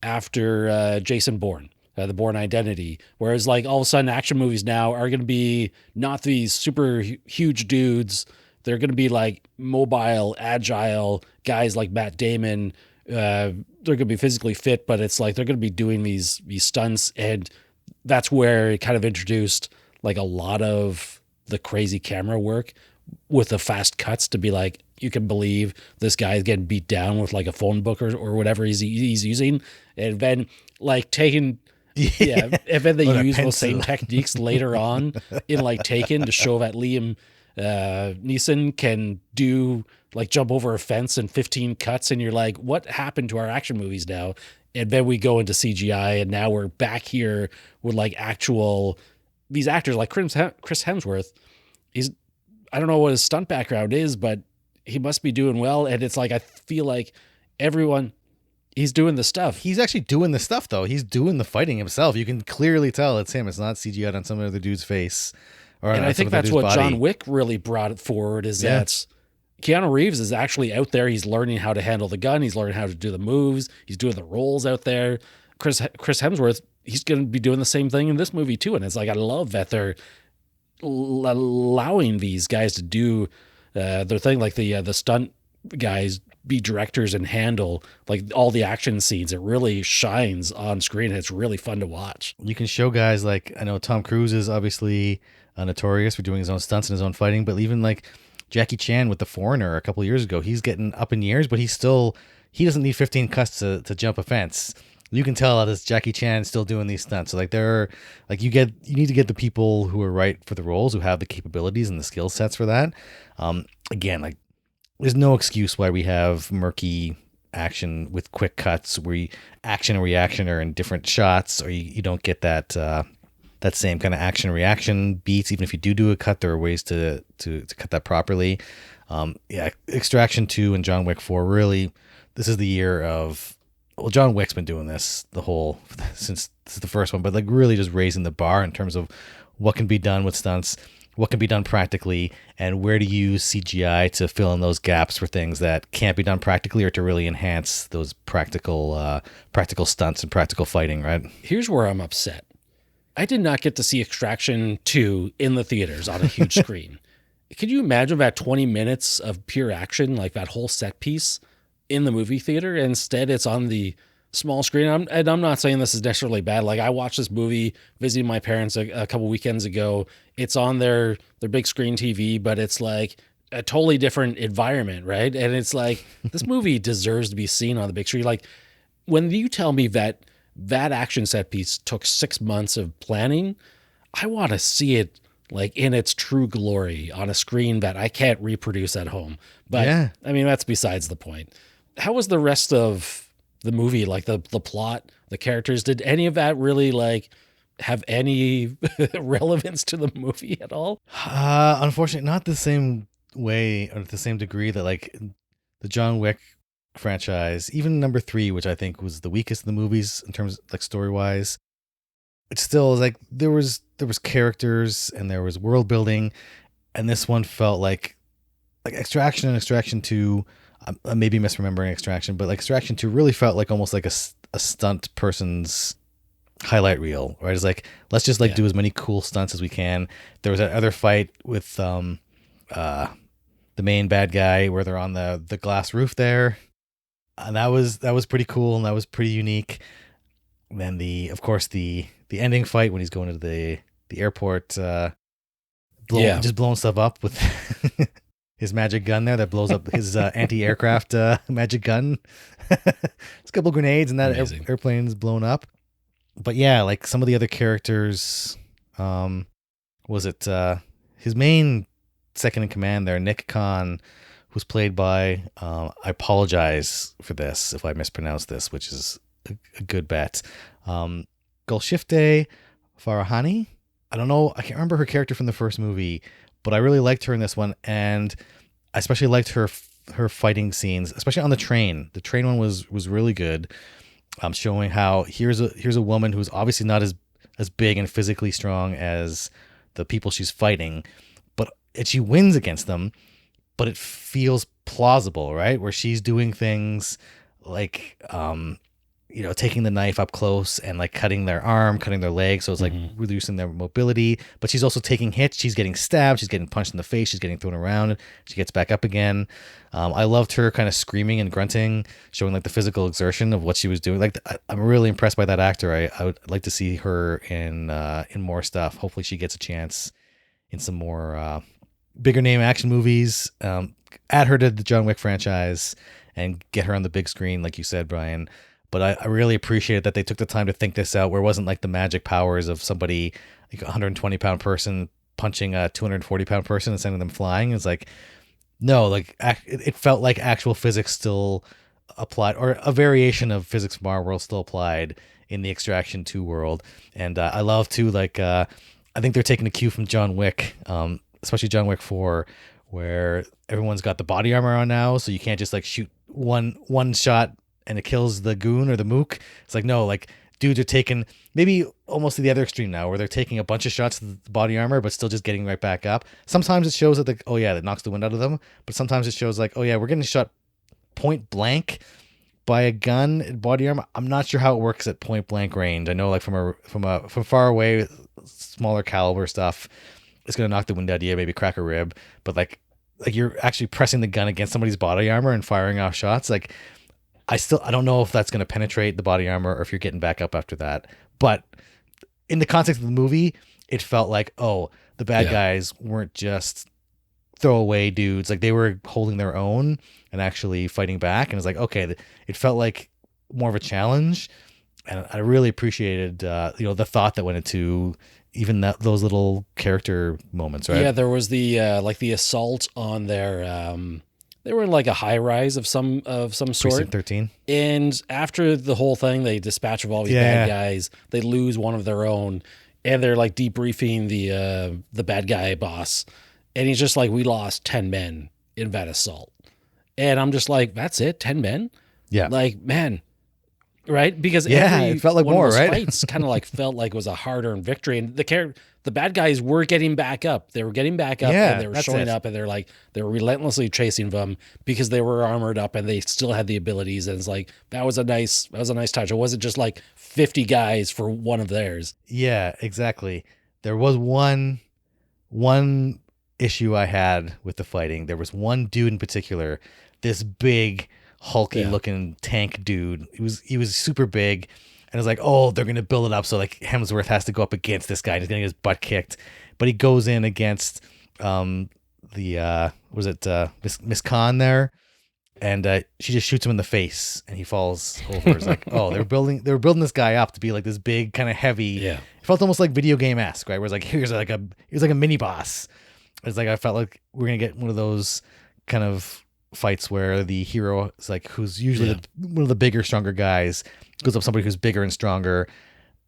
after Jason Bourne, the Bourne Identity, whereas like all of a sudden action movies now are going to be not these super huge dudes. They're going to be like mobile, agile guys like Matt Damon. They're going to be physically fit, but it's like they're going to be doing these stunts, and that's where it kind of introduced like a lot of the crazy camera work with the fast cuts to be like, you can believe this guy is getting beat down with like a phone book or whatever he's using. And then like taking, and then they use those same techniques later on in like Taken to show that Liam Neeson can do like jump over a fence in 15 cuts. And you're like, what happened to our action movies now? And then we go into CGI, and now we're back here with like these actors like Chris Hemsworth. I don't know what his stunt background is, but he must be doing well. And it's like, I feel like he's doing the stuff. He's actually doing the stuff though. He's doing the fighting himself. You can clearly tell it's him. It's not CGI on some other dude's face. And I think that's what body. John Wick really brought it forward is that Keanu Reeves is actually out there. He's learning how to handle the gun. He's learning how to do the moves. He's doing the roles out there. Chris Hemsworth, he's going to be doing the same thing in this movie too. And it's like, I love that they're allowing these guys to do their thing, like the stunt guys be directors and handle like all the action scenes. It really shines on screen. It's really fun to watch. You can show guys like, I know Tom Cruise is obviously notorious for doing his own stunts and his own fighting, but even like Jackie Chan with The Foreigner a couple of years ago, he's getting up in years, but he doesn't need 15 cuts to jump a fence. You can tell that it's Jackie Chan still doing these stunts. So like you need to get the people who are right for the roles, who have the capabilities and the skill sets for that. Again, like, there's no excuse why we have murky action with quick cuts where action and reaction are in different shots, or you don't get that same kind of action reaction beats. Even if you do a cut, there are ways to cut that properly. Extraction 2 and John Wick 4, really, this is the year of, well, John Wick's been doing this since this is the first one, but like really just raising the bar in terms of what can be done with stunts, what can be done practically, and where to use CGI to fill in those gaps for things that can't be done practically, or to really enhance those practical stunts and practical fighting, right? Here's where I'm upset. I did not get to see Extraction 2 in the theaters on a huge screen. Could you imagine that 20 minutes of pure action, like that whole set piece in the movie theater? Instead, it's on the small screen. I'm not saying this is necessarily bad. Like, I watched this movie visiting my parents a couple weekends ago. It's on their big screen TV, but it's like a totally different environment, right? And it's like, this movie deserves to be seen on the big screen. Like, when you tell me that action set piece took 6 months of planning, I want to see it like in its true glory on a screen that I can't reproduce at home. But yeah. I mean, that's besides the point. How was the rest of the movie? Like the plot, the characters, did any of that really like have any relevance to the movie at all? Unfortunately, not the same way or the same degree that like the John Wick franchise, even number 3, which I think was the weakest of the movies in terms of like story wise. It still was like there was characters and there was world building, and this one felt like Extraction and Extraction 2. I may be misremembering Extraction, but like Extraction 2 really felt like almost like a stunt person's highlight reel, right? It's like, let's just do as many cool stunts as we can. There was that other fight with the main bad guy where they're on the glass roof there, and that was pretty cool and that was pretty unique. And then of course the ending fight when he's going to the airport, just blowing stuff up with his magic gun there that blows up his anti-aircraft magic gun. There's a couple of grenades and that airplane's blown up. But yeah, like some of the other characters, was it his main second in command there, Nick Khan, was played by, I apologize for this if I mispronounce this, which is a good bet. Golshifteh Farahani. I don't know. I can't remember her character from the first movie, but I really liked her in this one, and I especially liked her fighting scenes, especially on the train. The train one was really good, showing how here's a woman who's obviously not as big and physically strong as the people she's fighting, and she wins against them, but it feels plausible, right? Where she's doing things like, taking the knife up close and like cutting their arm, cutting their leg. So it's like reducing their mobility, but she's also taking hits. She's getting stabbed. She's getting punched in the face. She's getting thrown around. She gets back up again. I loved her kind of screaming and grunting, showing like the physical exertion of what she was doing. Like, I'm really impressed by that actor. I would like to see her in more stuff. Hopefully she gets a chance in some more, bigger name action movies. Add her to the John Wick franchise and get her on the big screen, like you said, Brian. But I really appreciated that they took the time to think this out, where it wasn't like the magic powers of somebody, like a 120-pound person punching a 240-pound person and sending them flying. It's like, no, like it felt like actual physics still applied, or a variation of physics from our world still applied in the Extraction 2 world. And I love too, like, I think they're taking a cue from John Wick, especially John Wick 4, where everyone's got the body armor on now, so you can't just like shoot one shot and it kills the goon or the mook. It's like, no, like dudes are taking maybe almost to the other extreme now, where they're taking a bunch of shots to the body armor, but still just getting right back up. Sometimes it shows that that knocks the wind out of them, but sometimes it shows like, we're getting shot point blank by a gun and body armor. I'm not sure how it works at point blank range. I know like from far away, smaller caliber stuff, it's gonna knock the wind out of you, maybe crack a rib, but like you're actually pressing the gun against somebody's body armor and firing off shots. Like, I don't know if that's going to penetrate the body armor or if you're getting back up after that. But in the context of the movie, it felt like, the bad guys weren't just throwaway dudes. Like, they were holding their own and actually fighting back. And it's like, okay, it felt like more of a challenge. And I really appreciated, the thought that went into even those little character moments, right? Yeah, there was the the assault on their they were in like a high rise of some sort. Precinct 13. And after the whole thing, they dispatch of all these bad guys. They lose one of their own, and they're like debriefing the bad guy boss, and he's just like, "We lost 10 men in that assault," and I'm just like, "That's it, 10 men?" Yeah, like, man, right? Because it felt like more, right? Fights kind of like felt like it was a hard-earned victory, and the bad guys were getting back up. They were getting back up, and they were showing up, and they were relentlessly chasing them because they were armored up and they still had the abilities. And it's like that was a nice touch. It wasn't just like 50 guys for one of theirs. Yeah, exactly. There was one issue I had with the fighting. There was one dude in particular, this big, hulky looking tank dude. He was super big. And it's like, oh, they're going to build it up. So like Hemsworth has to go up against this guy. And he's going to get his butt kicked. But he goes in against Miss Khan there. And she just shoots him in the face and he falls over. It's like, oh, they were building this guy up to be like this big, kind of heavy. Yeah. It felt almost like video game-esque, right? Where it's like, here's like a mini boss. It's like, I felt like we're going to get one of those kind of fights where the hero is like, who's usually one of the bigger, stronger guys, goes up somebody who's bigger and stronger,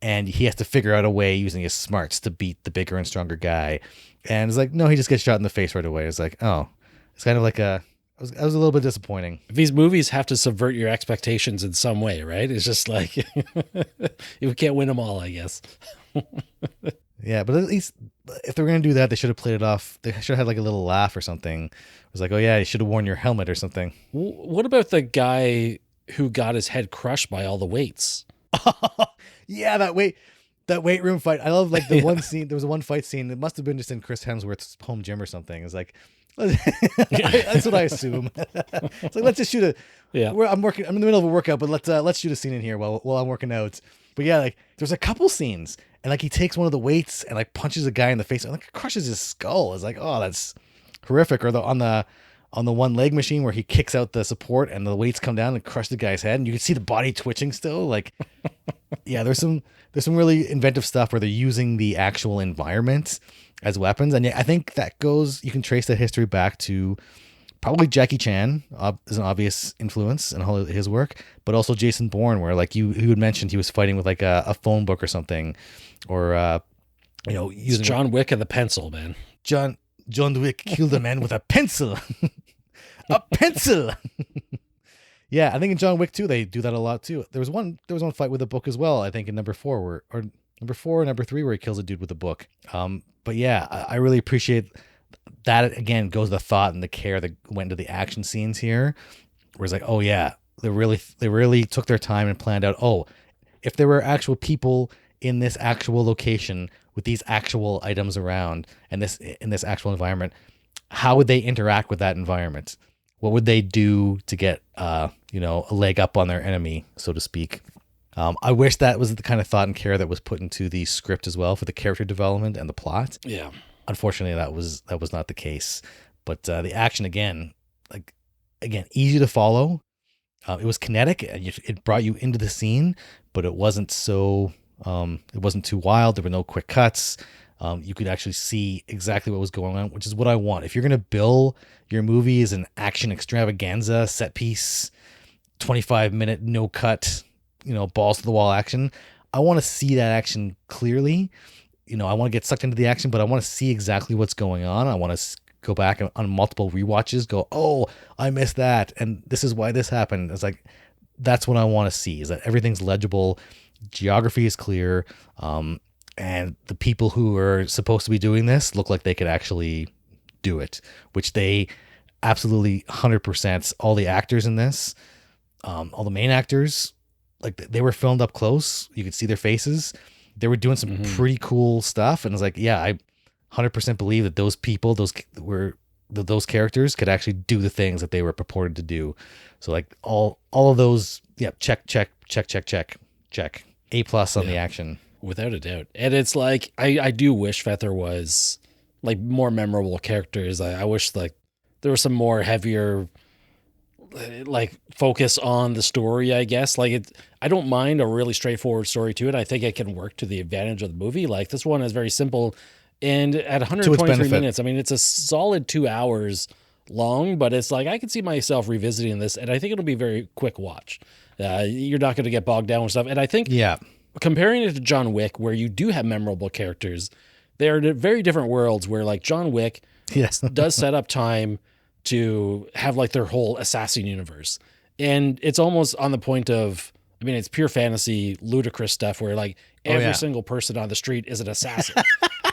and he has to figure out a way using his smarts to beat the bigger and stronger guy. And it's like, no, he just gets shot in the face right away. It's like, oh, it's kind of like I was a little bit disappointing. These movies have to subvert your expectations in some way, right? It's just like you can't win them all, I guess. Yeah, but at least if they were going to do that, they should have played it off. They should have had like a little laugh or something. It was like, oh yeah, you should have worn your helmet or something. What about the guy who got his head crushed by all the weights? Yeah, that weight room fight. I love like the one scene. There was one fight scene. It must have been just in Chris Hemsworth's home gym or something. It's like, that's what I assume. It's like, let's just shoot a. Yeah, I'm in the middle of a workout, but let's shoot a scene in here while I'm working out. But yeah, like there's a couple scenes, and like he takes one of the weights and like punches a guy in the face and like crushes his skull. It's like, oh, that's horrific. Or on the one leg machine where he kicks out the support and the weights come down and crush the guy's head, and you can see the body twitching still. Like, yeah, there's some really inventive stuff where they're using the actual environment as weapons, and yeah, I think you can trace that history back to probably Jackie Chan is an obvious influence in all of his work, but also Jason Bourne, where like you had mentioned he was fighting with like a phone book or something, or using John Wick and the pencil, man. John Wick killed a man with a pencil. A pencil. Yeah, I think in John Wick 2 they do that a lot too. There was one fight with a book as well, I think in number 4 or number 3 where he kills a dude with a book. But yeah, I really appreciate that. Again, goes the thought and the care that went into the action scenes here. Where it's like, oh yeah, they really took their time and planned out, oh, if there were actual people in this actual location with these actual items around and in this actual environment, how would they interact with that environment? What would they do to get a leg up on their enemy, so to speak? I wish that was the kind of thought and care that was put into the script as well for the character development and the plot. Yeah. Unfortunately, that was not the case. But the action again, easy to follow. It was kinetic and it brought you into the scene, but it wasn't so. It wasn't too wild. There were no quick cuts. You could actually see exactly what was going on, which is what I want. If you're going to bill your movie as an action extravaganza, set piece, 25-minute, no cut, balls to the wall action, I want to see that action clearly. I want to get sucked into the action, but I want to see exactly what's going on. I want to go back on multiple rewatches, go, oh, I missed that, and this is why this happened. It's like, that's what I want to see, is that everything's legible, geography is clear, and the people who are supposed to be doing this look like they could actually do it, which they absolutely 100%. All the actors in this, all the main actors, like they were filmed up close. You could see their faces. They were doing some pretty cool stuff. And it's like, yeah, I 100% believe that those people, those characters could actually do the things that they were purported to do. So like all of those, yeah, check. A+ on the action. Without a doubt. And it's like, I do wish that there was like more memorable characters. I wish like there was some more heavier like focus on the story, I guess. Like I don't mind a really straightforward story to it. I think it can work to the advantage of the movie. Like this one is very simple. And at 123 minutes, I mean, it's a solid 2 hours long, but it's like I can see myself revisiting this, and I think it'll be a very quick watch. You're not going to get bogged down with stuff. And I think comparing it to John Wick, where you do have memorable characters, they are very different worlds where like John Wick does set up time to have like their whole assassin universe. And it's almost on the point of, I mean, it's pure fantasy, ludicrous stuff where like every single person on the street is an assassin.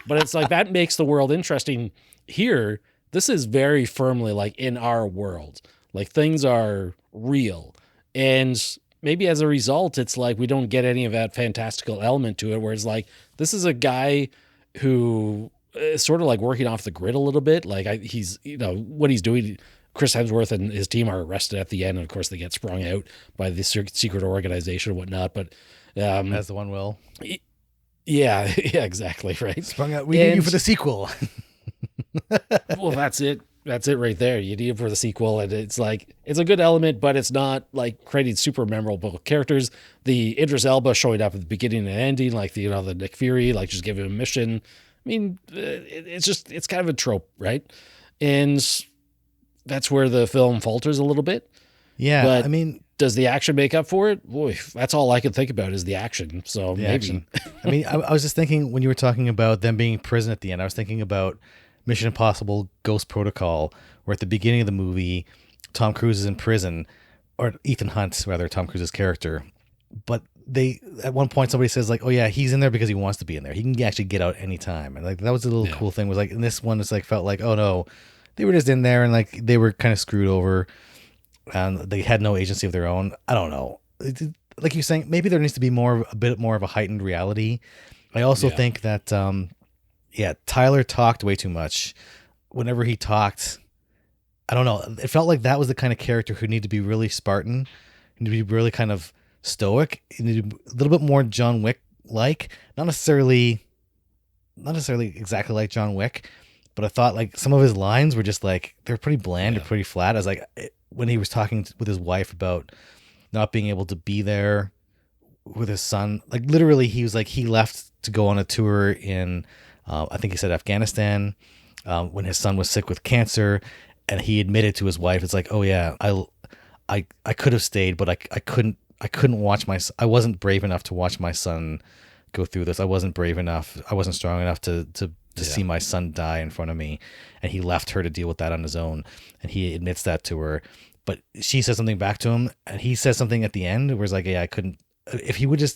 But it's like that makes the world interesting. Here, this is very firmly like in our world. Like things are real. And maybe as a result, it's like we don't get any of that fantastical element to it, where it's like this is a guy who is sort of like working off the grid a little bit. Like he's, you know, what he's doing. Chris Hemsworth and his team are arrested at the end, and of course they get sprung out by the secret organization and whatnot. But as the one will, yeah, exactly, right. Sprung out. We need you for the sequel. Well, that's it. That's it right there. You need it for the sequel, and it's like it's a good element, but it's not like creating super memorable characters. The Idris Elba showing up at the beginning and ending, like the Nick Fury, like just giving him a mission. I mean, it's kind of a trope, right? And that's where the film falters a little bit. Yeah, but I mean, does the action make up for it? Boy, that's all I could think about is the action. So maybe. Action. I mean, I was just thinking when you were talking about them being in prison at the end, I was thinking about Mission Impossible Ghost Protocol, where at the beginning of the movie, Tom Cruise is in prison, or Ethan Hunt, rather, Tom Cruise's character. But at one point, somebody says like, oh yeah, he's in there because he wants to be in there. He can actually get out anytime. And like, that was a little cool thing, was like, in this one, it's like, felt like, oh no, they were just in there and like, they were kind of screwed over and they had no agency of their own. I don't know. Like you're saying, maybe there needs to be a bit more of a heightened reality. I also think that, Tyler talked way too much. Whenever he talked, I don't know. It felt like that was the kind of character who needed to be really Spartan, and to be really kind of stoic, a little bit more John Wick like. Not necessarily exactly like John Wick, but I thought like some of his lines were just like they're pretty bland or pretty flat. I was like, when he was talking with his wife about not being able to be there with his son, like literally he was like he left to go on a tour in. I think he said Afghanistan, when his son was sick with cancer, and he admitted to his wife, it's like, oh yeah, I could have stayed, but I couldn't watch I wasn't brave enough to watch my son go through this. I wasn't brave enough. I wasn't strong enough to see my son die in front of me. And he left her to deal with that on his own. And he admits that to her, but she says something back to him, and he says something at the end where it's like, yeah, I couldn't, if he wouldn't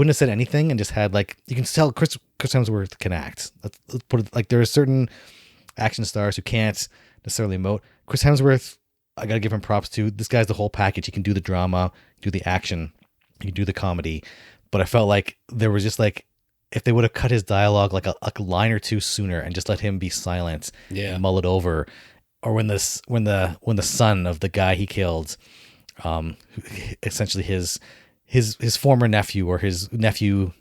have said anything and just had like, you can tell Chris Hemsworth can act. Let's put it like, there are certain action stars who can't necessarily emote. Chris Hemsworth, I gotta give him props too. This guy's the whole package. He can do the drama, do the action, he can do the comedy. But I felt like there was just like, if they would have cut his dialogue like a line or two sooner and just let him be silent, and mull it over, or when the son of the guy he killed, essentially his former nephew, or his nephew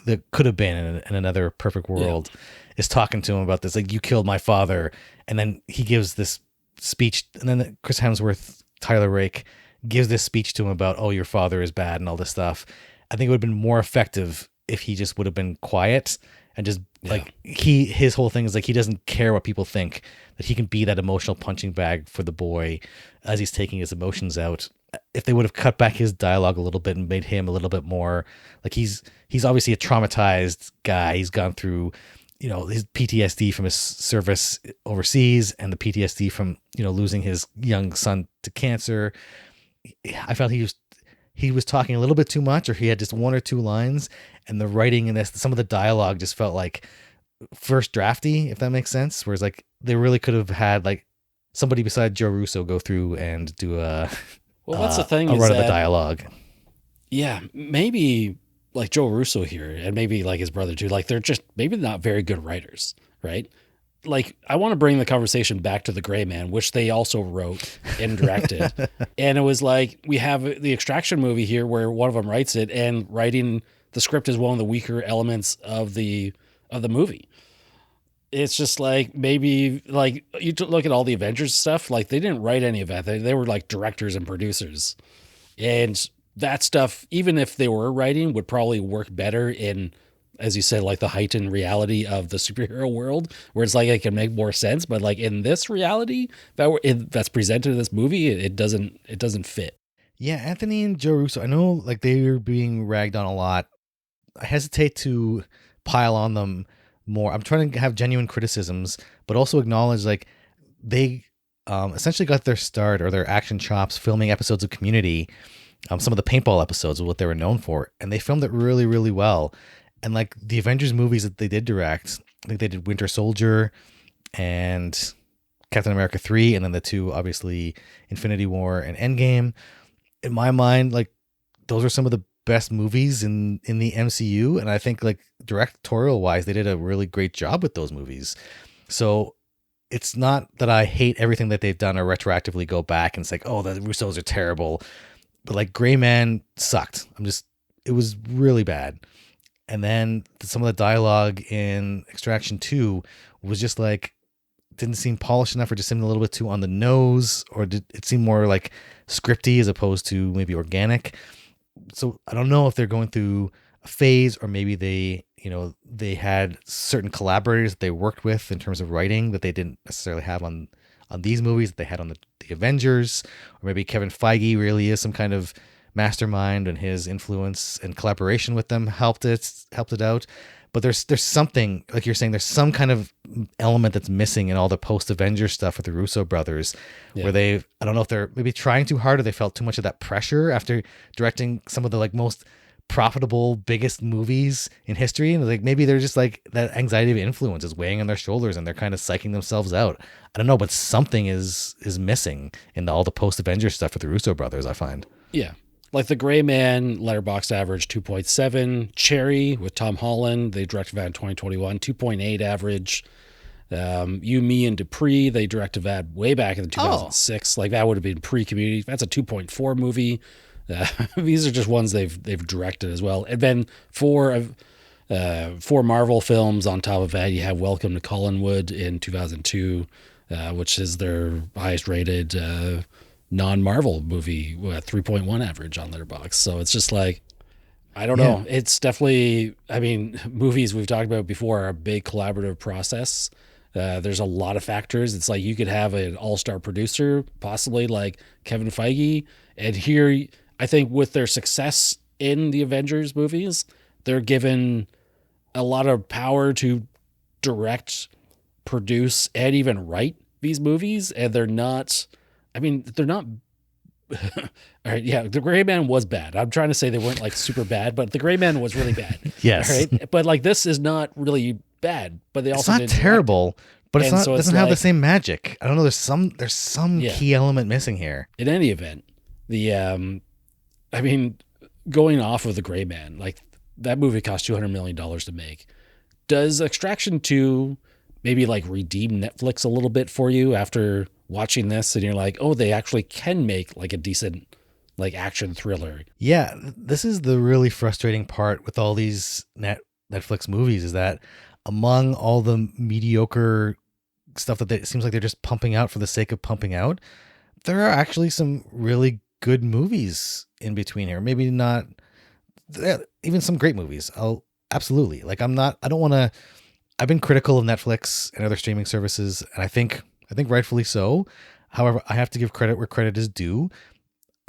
that could have been in another perfect world, is talking to him about this, like, you killed my father, and then he gives this speech, and then Chris Hemsworth, Tyler Rake, gives this speech to him about, oh, your father is bad and all this stuff. I think it would have been more effective if he just would have been quiet and just like his whole thing is like, he doesn't care what people think, that he can be that emotional punching bag for the boy as he's taking his emotions out. If they would have cut back his dialogue a little bit and made him a little bit more like, he's obviously a traumatized guy. He's gone through, his PTSD from his service overseas and the PTSD from, losing his young son to cancer. I felt he was talking a little bit too much, or he had just one or two lines, and the writing in this, some of the dialogue just felt like first drafty, if that makes sense. Whereas like they really could have had like somebody beside Joe Russo go through and do that's the thing, a run of the dialogue. Yeah, maybe like Joe Russo here, and maybe like his brother too. Like they're just maybe not very good writers, right? Like, I want to bring the conversation back to The Gray Man, which they also wrote and directed. And it was like, we have the Extraction movie here where one of them writes it, and writing the script is one of the weaker elements of the movie. It's just like, maybe like you look at all the Avengers stuff, like they didn't write any of that. They were like directors and producers. And that stuff, even if they were writing, would probably work better in as you said, like the heightened reality of the superhero world, where it's like it can make more sense, but like in this reality that's presented in this movie, it doesn't fit. Yeah, Anthony and Joe Russo, I know like they're being ragged on a lot. I hesitate to pile on them more. I'm trying to have genuine criticisms, but also acknowledge like they essentially got their start or their action chops filming episodes of Community, some of the paintball episodes of what they were known for, and they filmed it really, really well. And like the Avengers movies that they did direct, I think they did Winter Soldier and Captain America 3, and then the two, obviously, Infinity War and Endgame. In my mind, like those are some of the best movies in the MCU. And I think like directorial wise, they did a really great job with those movies. So it's not that I hate everything that they've done or retroactively go back and say, oh, the Russos are terrible. But like Gray Man sucked. It was really bad. And then some of the dialogue in Extraction 2 was just like, didn't seem polished enough, or just seemed a little bit too on the nose, or did it seem more like scripty as opposed to maybe organic. So I don't know if they're going through a phase, or maybe they had certain collaborators that they worked with in terms of writing that they didn't necessarily have on these movies that they had on the Avengers, or maybe Kevin Feige really is some kind of mastermind, and his influence and collaboration with them helped it out. But there's something, like you're saying, there's some kind of element that's missing in all the post-Avengers stuff with the Russo brothers, where I don't know if they're maybe trying too hard, or they felt too much of that pressure after directing some of the like most profitable, biggest movies in history. And like maybe they're just like that anxiety of influence is weighing on their shoulders, and they're kind of psyching themselves out. I don't know, but something is missing in all the post-Avengers stuff with the Russo brothers, I find. Yeah. Like The Gray Man, Letterboxd average 2.7. Cherry with Tom Holland, they directed that in 2021, 2.8 average. You, Me, and Dupree, they directed that way back in 2006. Like that would have been pre-Community. That's a 2.4 movie. These are just ones they've directed as well. And then four Marvel films on top of that. You have Welcome to Collinwood in 2002, which is their highest rated non-Marvel movie, 3.1 average on Letterboxd. So it's just like, I don't know. It's definitely, I mean, movies we've talked about before are a big collaborative process. There's a lot of factors. It's like you could have an all-star producer, possibly like Kevin Feige. And here, I think with their success in the Avengers movies, they're given a lot of power to direct, produce, and even write these movies. And they're not... all right, yeah, The Gray Man was bad. I'm trying to say they weren't like super bad, but The Gray Man was really bad. Yes. All right? But like this is not really bad, but it's not terrible, but it doesn't have the same magic. I don't know. There's some key element missing here. In any event, going off of The Gray Man, like that movie cost $200 million to make. Does Extraction 2 maybe like redeem Netflix a little bit for you after watching this, and you're like, oh, they actually can make like a decent like action thriller? Yeah, this is the really frustrating part with all these Netflix movies, is that among all the mediocre stuff that it seems like they're just pumping out for the sake of pumping out, there are actually some really good movies in between here. Maybe not even some great movies. Absolutely. Like I've been critical of Netflix and other streaming services, and I think rightfully so. However, I have to give credit where credit is due.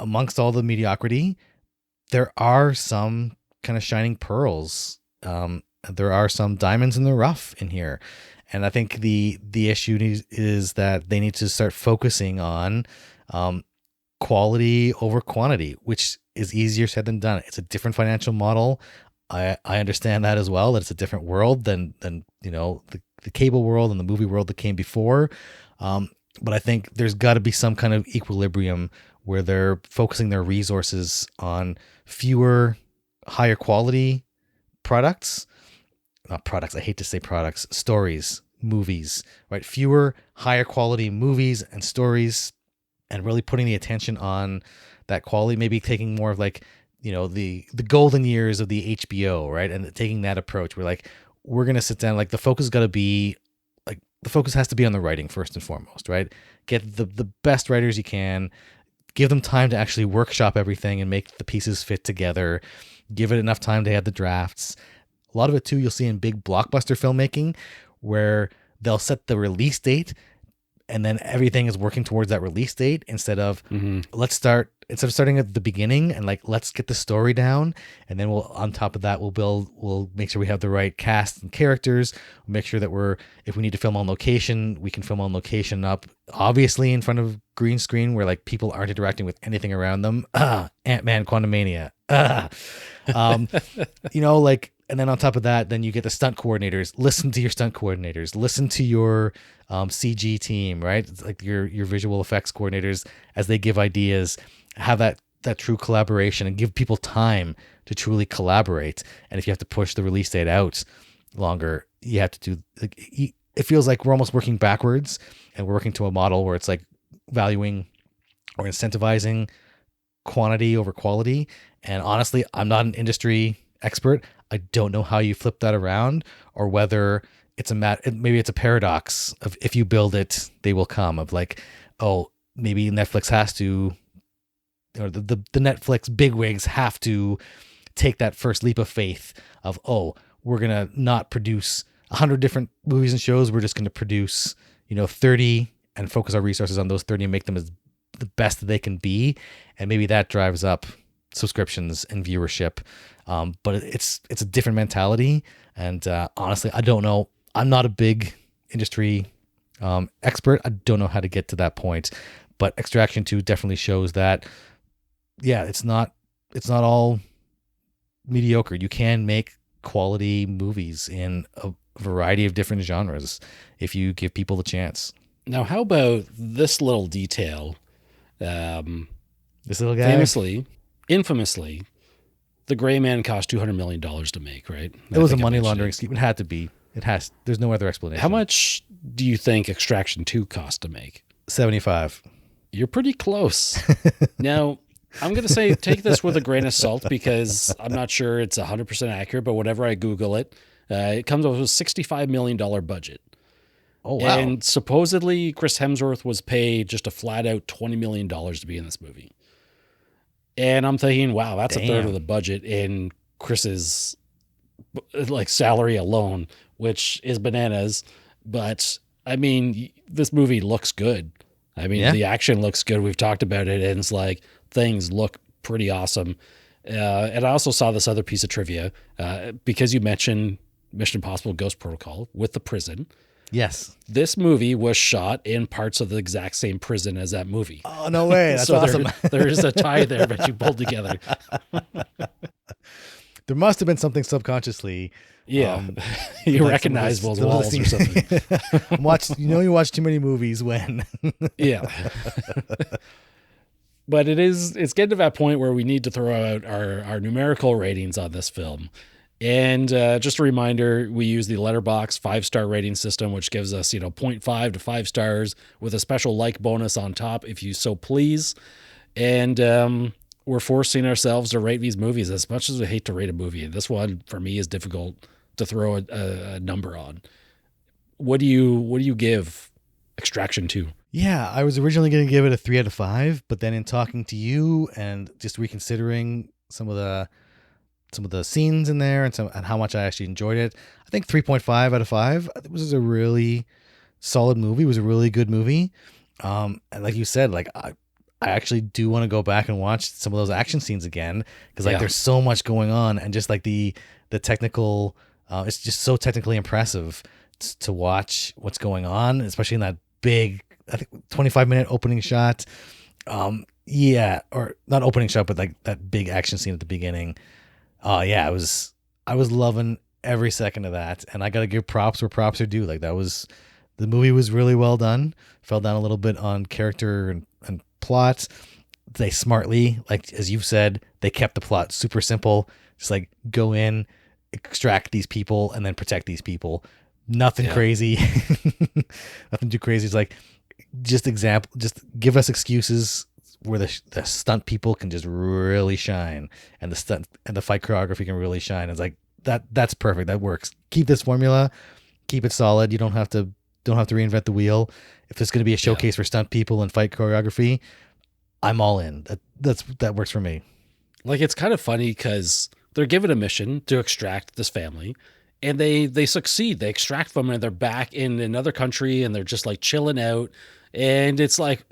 Amongst all the mediocrity, there are some kind of shining pearls. There are some diamonds in the rough in here. And I think the issue is that they need to start focusing on quality over quantity, which is easier said than done. It's a different financial model. I understand that as well, that it's a different world than the cable world and the movie world that came before. But I think there's got to be some kind of equilibrium where they're focusing their resources on fewer, higher quality products. Not products, I hate to say products, stories, movies, right? Fewer, higher quality movies and stories, and really putting the attention on that quality, maybe taking more of like, the golden years of the HBO, right? And taking that approach, we're going to sit down, like the focus has to be on the writing first and foremost, right? Get the best writers you can, give them time to actually workshop everything and make the pieces fit together, give it enough time to have the drafts, a lot of it too you'll see in big blockbuster filmmaking where they'll set the release date and then everything is working towards that release date instead of instead of starting at the beginning and like let's get the story down, and then we'll on top of that we'll make sure we have the right cast and characters. We'll make sure that if we need to film on location, we can film on location up obviously in front of green screen where like people aren't interacting with anything around them. Ant-Man Quantumania. Like, and then on top of that, then you get the stunt coordinators. Listen to your stunt coordinators. Listen to your CG team, right? It's like your visual effects coordinators as they give ideas. Have that true collaboration and give people time to truly collaborate. And if you have to push the release date out longer, you have to do. It feels like we're almost working backwards, and we're working to a model where it's like valuing or incentivizing quantity over quality. And honestly, I'm not an industry expert. I don't know how you flip that around, or whether it's maybe it's a paradox of if you build it, they will come. Of like, oh, maybe Netflix has to, or the Netflix bigwigs have to take that first leap of faith of, oh, we're gonna not produce 100 different movies and shows. We're just gonna produce 30 and focus our resources on those 30 and make them as the best that they can be, and maybe that drives up subscriptions and viewership. But it's a different mentality, and honestly, I don't know. I'm not a big industry expert. I don't know how to get to that point, but Extraction 2 definitely shows that. Yeah, it's not all mediocre. You can make quality movies in a variety of different genres if you give people the chance. Now, how about this little detail? This little guy, infamously, The Gray Man cost $200 million to make, right? It was a money laundering scheme. It had to be. There's no other explanation. How much do you think Extraction 2 cost to make? 75. You're pretty close. Now, I'm going to say take this with a grain of salt because I'm not sure it's 100% accurate, but whenever I Google it, it comes up with a $65 million budget. Oh, wow. And supposedly Chris Hemsworth was paid just a flat out $20 million to be in this movie. And I'm thinking, wow, that's a third of the budget in Chris's like salary alone, which is bananas. But I mean, this movie looks good. I mean, the action looks good. We've talked about it, and it's like things look pretty awesome. And I also saw this other piece of trivia because you mentioned Mission Impossible Ghost Protocol with the prison. Yes. This movie was shot in parts of the exact same prison as that movie. Oh, no way. That's so awesome. There is a tie there that you pulled together. There must have been something subconsciously. Yeah. You recognize those walls or something. You watch too many movies when. Yeah. But it's getting to that point where we need to throw out our numerical ratings on this film. And just a reminder, we use the Letterboxd 5-star rating system, which gives us 0.5 to 5 stars with a special like bonus on top if you so please. And we're forcing ourselves to rate these movies as much as we hate to rate a movie. This one for me is difficult to throw a number on. What do you give Extraction 2? Yeah, I was originally going to give it a 3 out of 5, but then in talking to you and just reconsidering some of the scenes in there and how much I actually enjoyed it, I think 3.5 out of 5. It was a really solid movie. It was a really good movie. And like you said, like I actually do want to go back and watch some of those action scenes again because there's so much going on, and just like the technical, it's just so technically impressive to watch what's going on, especially in that big, I think 25-minute opening shot. Or not opening shot, but like that big action scene at the beginning. Oh yeah, I was loving every second of that, and I gotta give props where props are due. Like the movie was really well done. Fell down a little bit on character and plot. They smartly, like as you've said, they kept the plot super simple. Just like go in, extract these people, and then protect these people. Nothing crazy, nothing too crazy. It's like just give us excuses where the stunt people can just really shine, and the stunt and the fight choreography can really shine. It's like that's perfect. That works. Keep this formula, keep it solid. You don't have to reinvent the wheel. If it's going to be a showcase for stunt people and fight choreography, I'm all in. That works for me. Like, it's kind of funny because they're given a mission to extract this family, and they succeed. They extract them, and they're back in another country, and they're just like chilling out. And it's like,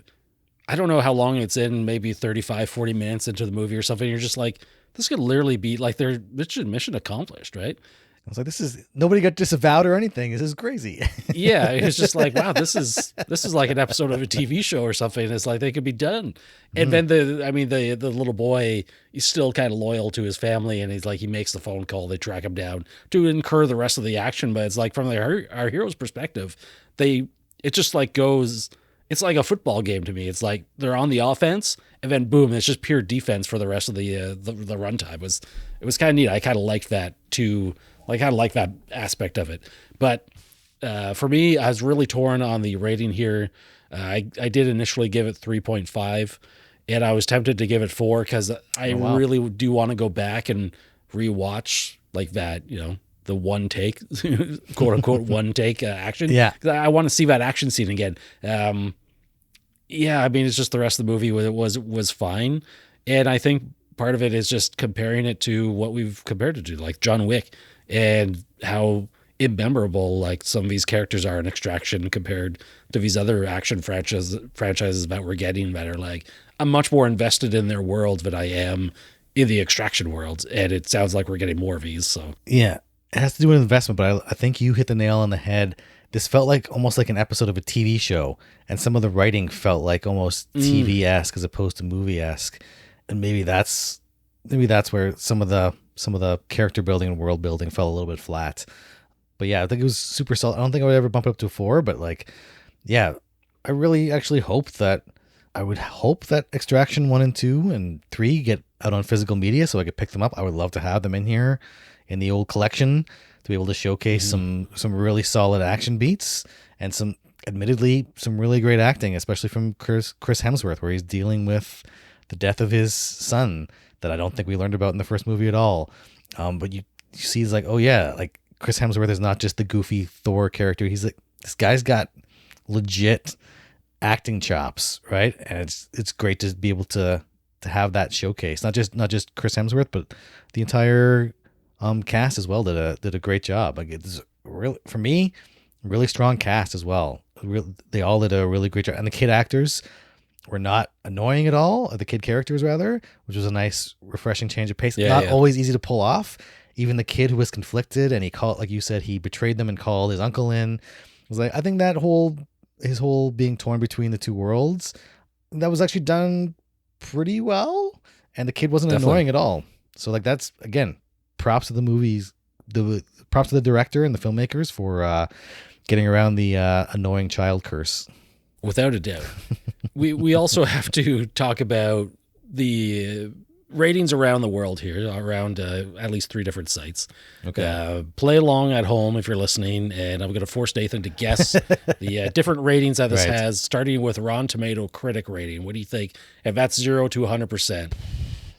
I don't know how long it's in, maybe 35, 40 minutes into the movie or something. You're just like, this could literally be like their mission accomplished, right? I was like, nobody got disavowed or anything. This is crazy. Yeah, it's just like, wow, this is like an episode of a TV show or something. It's like they could be done. And then the little boy, he's still kind of loyal to his family, and he's like, he makes the phone call, they track him down to incur the rest of the action. But it's like, from our hero's perspective, it just like goes. It's like a football game to me. It's like they're on the offense, and then boom, it's just pure defense for the rest of the runtime. It was kind of neat. I kind of liked that too. Like, I like that aspect of it. But for me, I was really torn on the rating here. I did initially give it 3.5, and I was tempted to give it 4 because I really do want to go back and rewatch like that, the one take, quote unquote, one take action. Yeah. I want to see that action scene again. Yeah, I mean, it's just the rest of the movie was fine. And I think part of it is just comparing it to what we've compared it to, like John Wick, and how immemorable like some of these characters are in Extraction compared to these other action franchises that we're getting that are like, I'm much more invested in their world than I am in the Extraction world. And it sounds like we're getting more of these. So yeah, it has to do with investment, but I think you hit the nail on the head. This felt like almost like an episode of a TV show, and some of the writing felt like almost TV-esque as opposed to movie-esque. And maybe that's where some of the character building and world building fell a little bit flat. But yeah, I think it was super solid. I don't think I would ever bump it up to 4, but like, yeah, I really actually would hope that Extraction 1 and 2 and 3 get out on physical media so I could pick them up. I would love to have them in here in the old collection to be able to showcase some really solid action beats and some really great acting, especially from Chris Hemsworth, where he's dealing with the death of his son that I don't think we learned about in the first movie at all. But you see, it's like, oh yeah, like Chris Hemsworth is not just the goofy Thor character. He's like, this guy's got legit acting chops, right? And it's great to be able to have that showcase. Not just Chris Hemsworth, but the entire cast as well did a great job. Like, it's really, for me, really strong cast as well. They all did a really great job, and the kid actors were not annoying at all. The kid characters, rather, which was a nice, refreshing change of pace. Not always easy to pull off. Even the kid who was conflicted, and he called, like you said, he betrayed them and called his uncle in. It was like, I think that his whole being torn between the two worlds, that was actually done pretty well, and the kid wasn't annoying at all. So like, that's, again, props to the movies, props to the director and the filmmakers for getting around the annoying child curse. Without a doubt. We also have to talk about the ratings around the world here, around at least 3 different sites. Okay. Play along at home if you're listening, and I'm going to force Nathan to guess the different ratings that this has, starting with Rotten Tomato critic rating. What do you think? If that's 0 to 100%.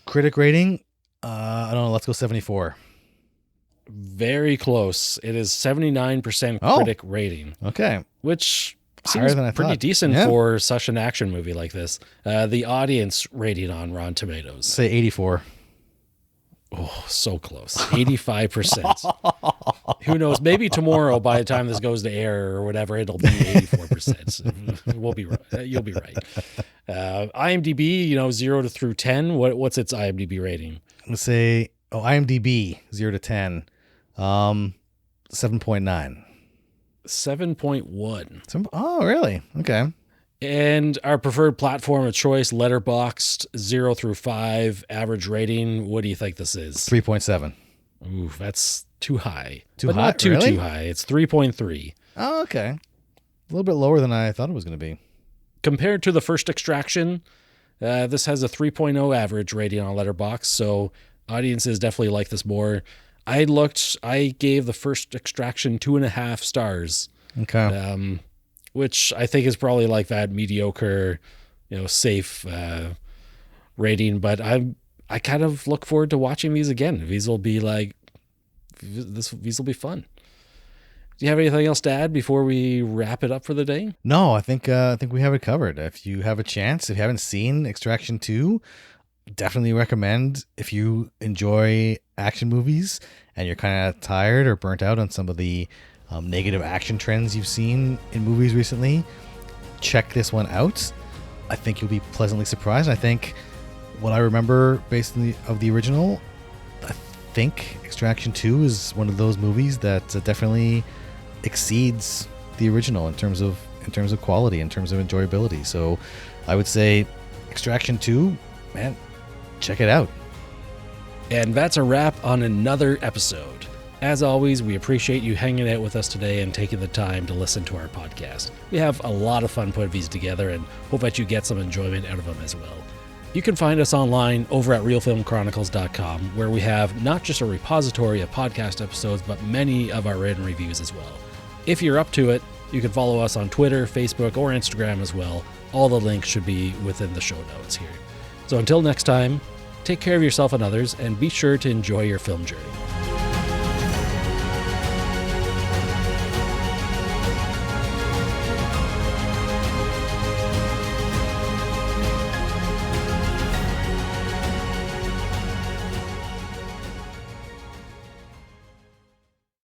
Critic rating? I don't know. Let's go 74. Very close. It is 79% critic rating. Okay. Which higher seems than I pretty thought. decent for such an action movie like this. The audience rating on Rotten Tomatoes. Say 84. Oh, so close. 85%. Who knows? Maybe tomorrow, by the time this goes to air or whatever, it'll be 84%. We'll be right. You'll be right. IMDb, 0 to through 10. What's its IMDb rating? Let's say, IMDb 0 to 10. 7.9. 7.1. Oh, really? Okay. And our preferred platform of choice, Letterboxd, 0 through 5, average rating. What do you think this is? 3.7. Ooh, that's too high. Too but high? Not too Really? high. It's 3.3. Oh, okay. A little bit lower than I thought it was going to be. Compared to the first Extraction, this has a 3.0 average rating on Letterboxd, so audiences definitely like this more. I gave the first Extraction 2.5 stars. Okay. Which I think is probably like that mediocre, safe rating. But I kind of look forward to watching these again. These will be these will be fun. Do you have anything else to add before we wrap it up for the day? No, I think we have it covered. If you have a chance, if you haven't seen Extraction 2, definitely recommend, if you enjoy action movies and you're kind of tired or burnt out on some of the negative action trends you've seen in movies recently, check this one out. I think you'll be pleasantly surprised. I think what I remember based on the original, I think Extraction 2 is one of those movies that definitely exceeds the original in terms of quality, in terms of enjoyability. So I would say Extraction 2, man, check it out. And that's a wrap on another episode. As always, we appreciate you hanging out with us today and taking the time to listen to our podcast. We have a lot of fun putting these together and hope that you get some enjoyment out of them as well. You can find us online over at realfilmchronicles.com, where we have not just a repository of podcast episodes, but many of our written reviews as well. If you're up to it, you can follow us on Twitter, Facebook, or Instagram as well. All the links should be within the show notes here. So until next time, take care of yourself and others, and be sure to enjoy your film journey.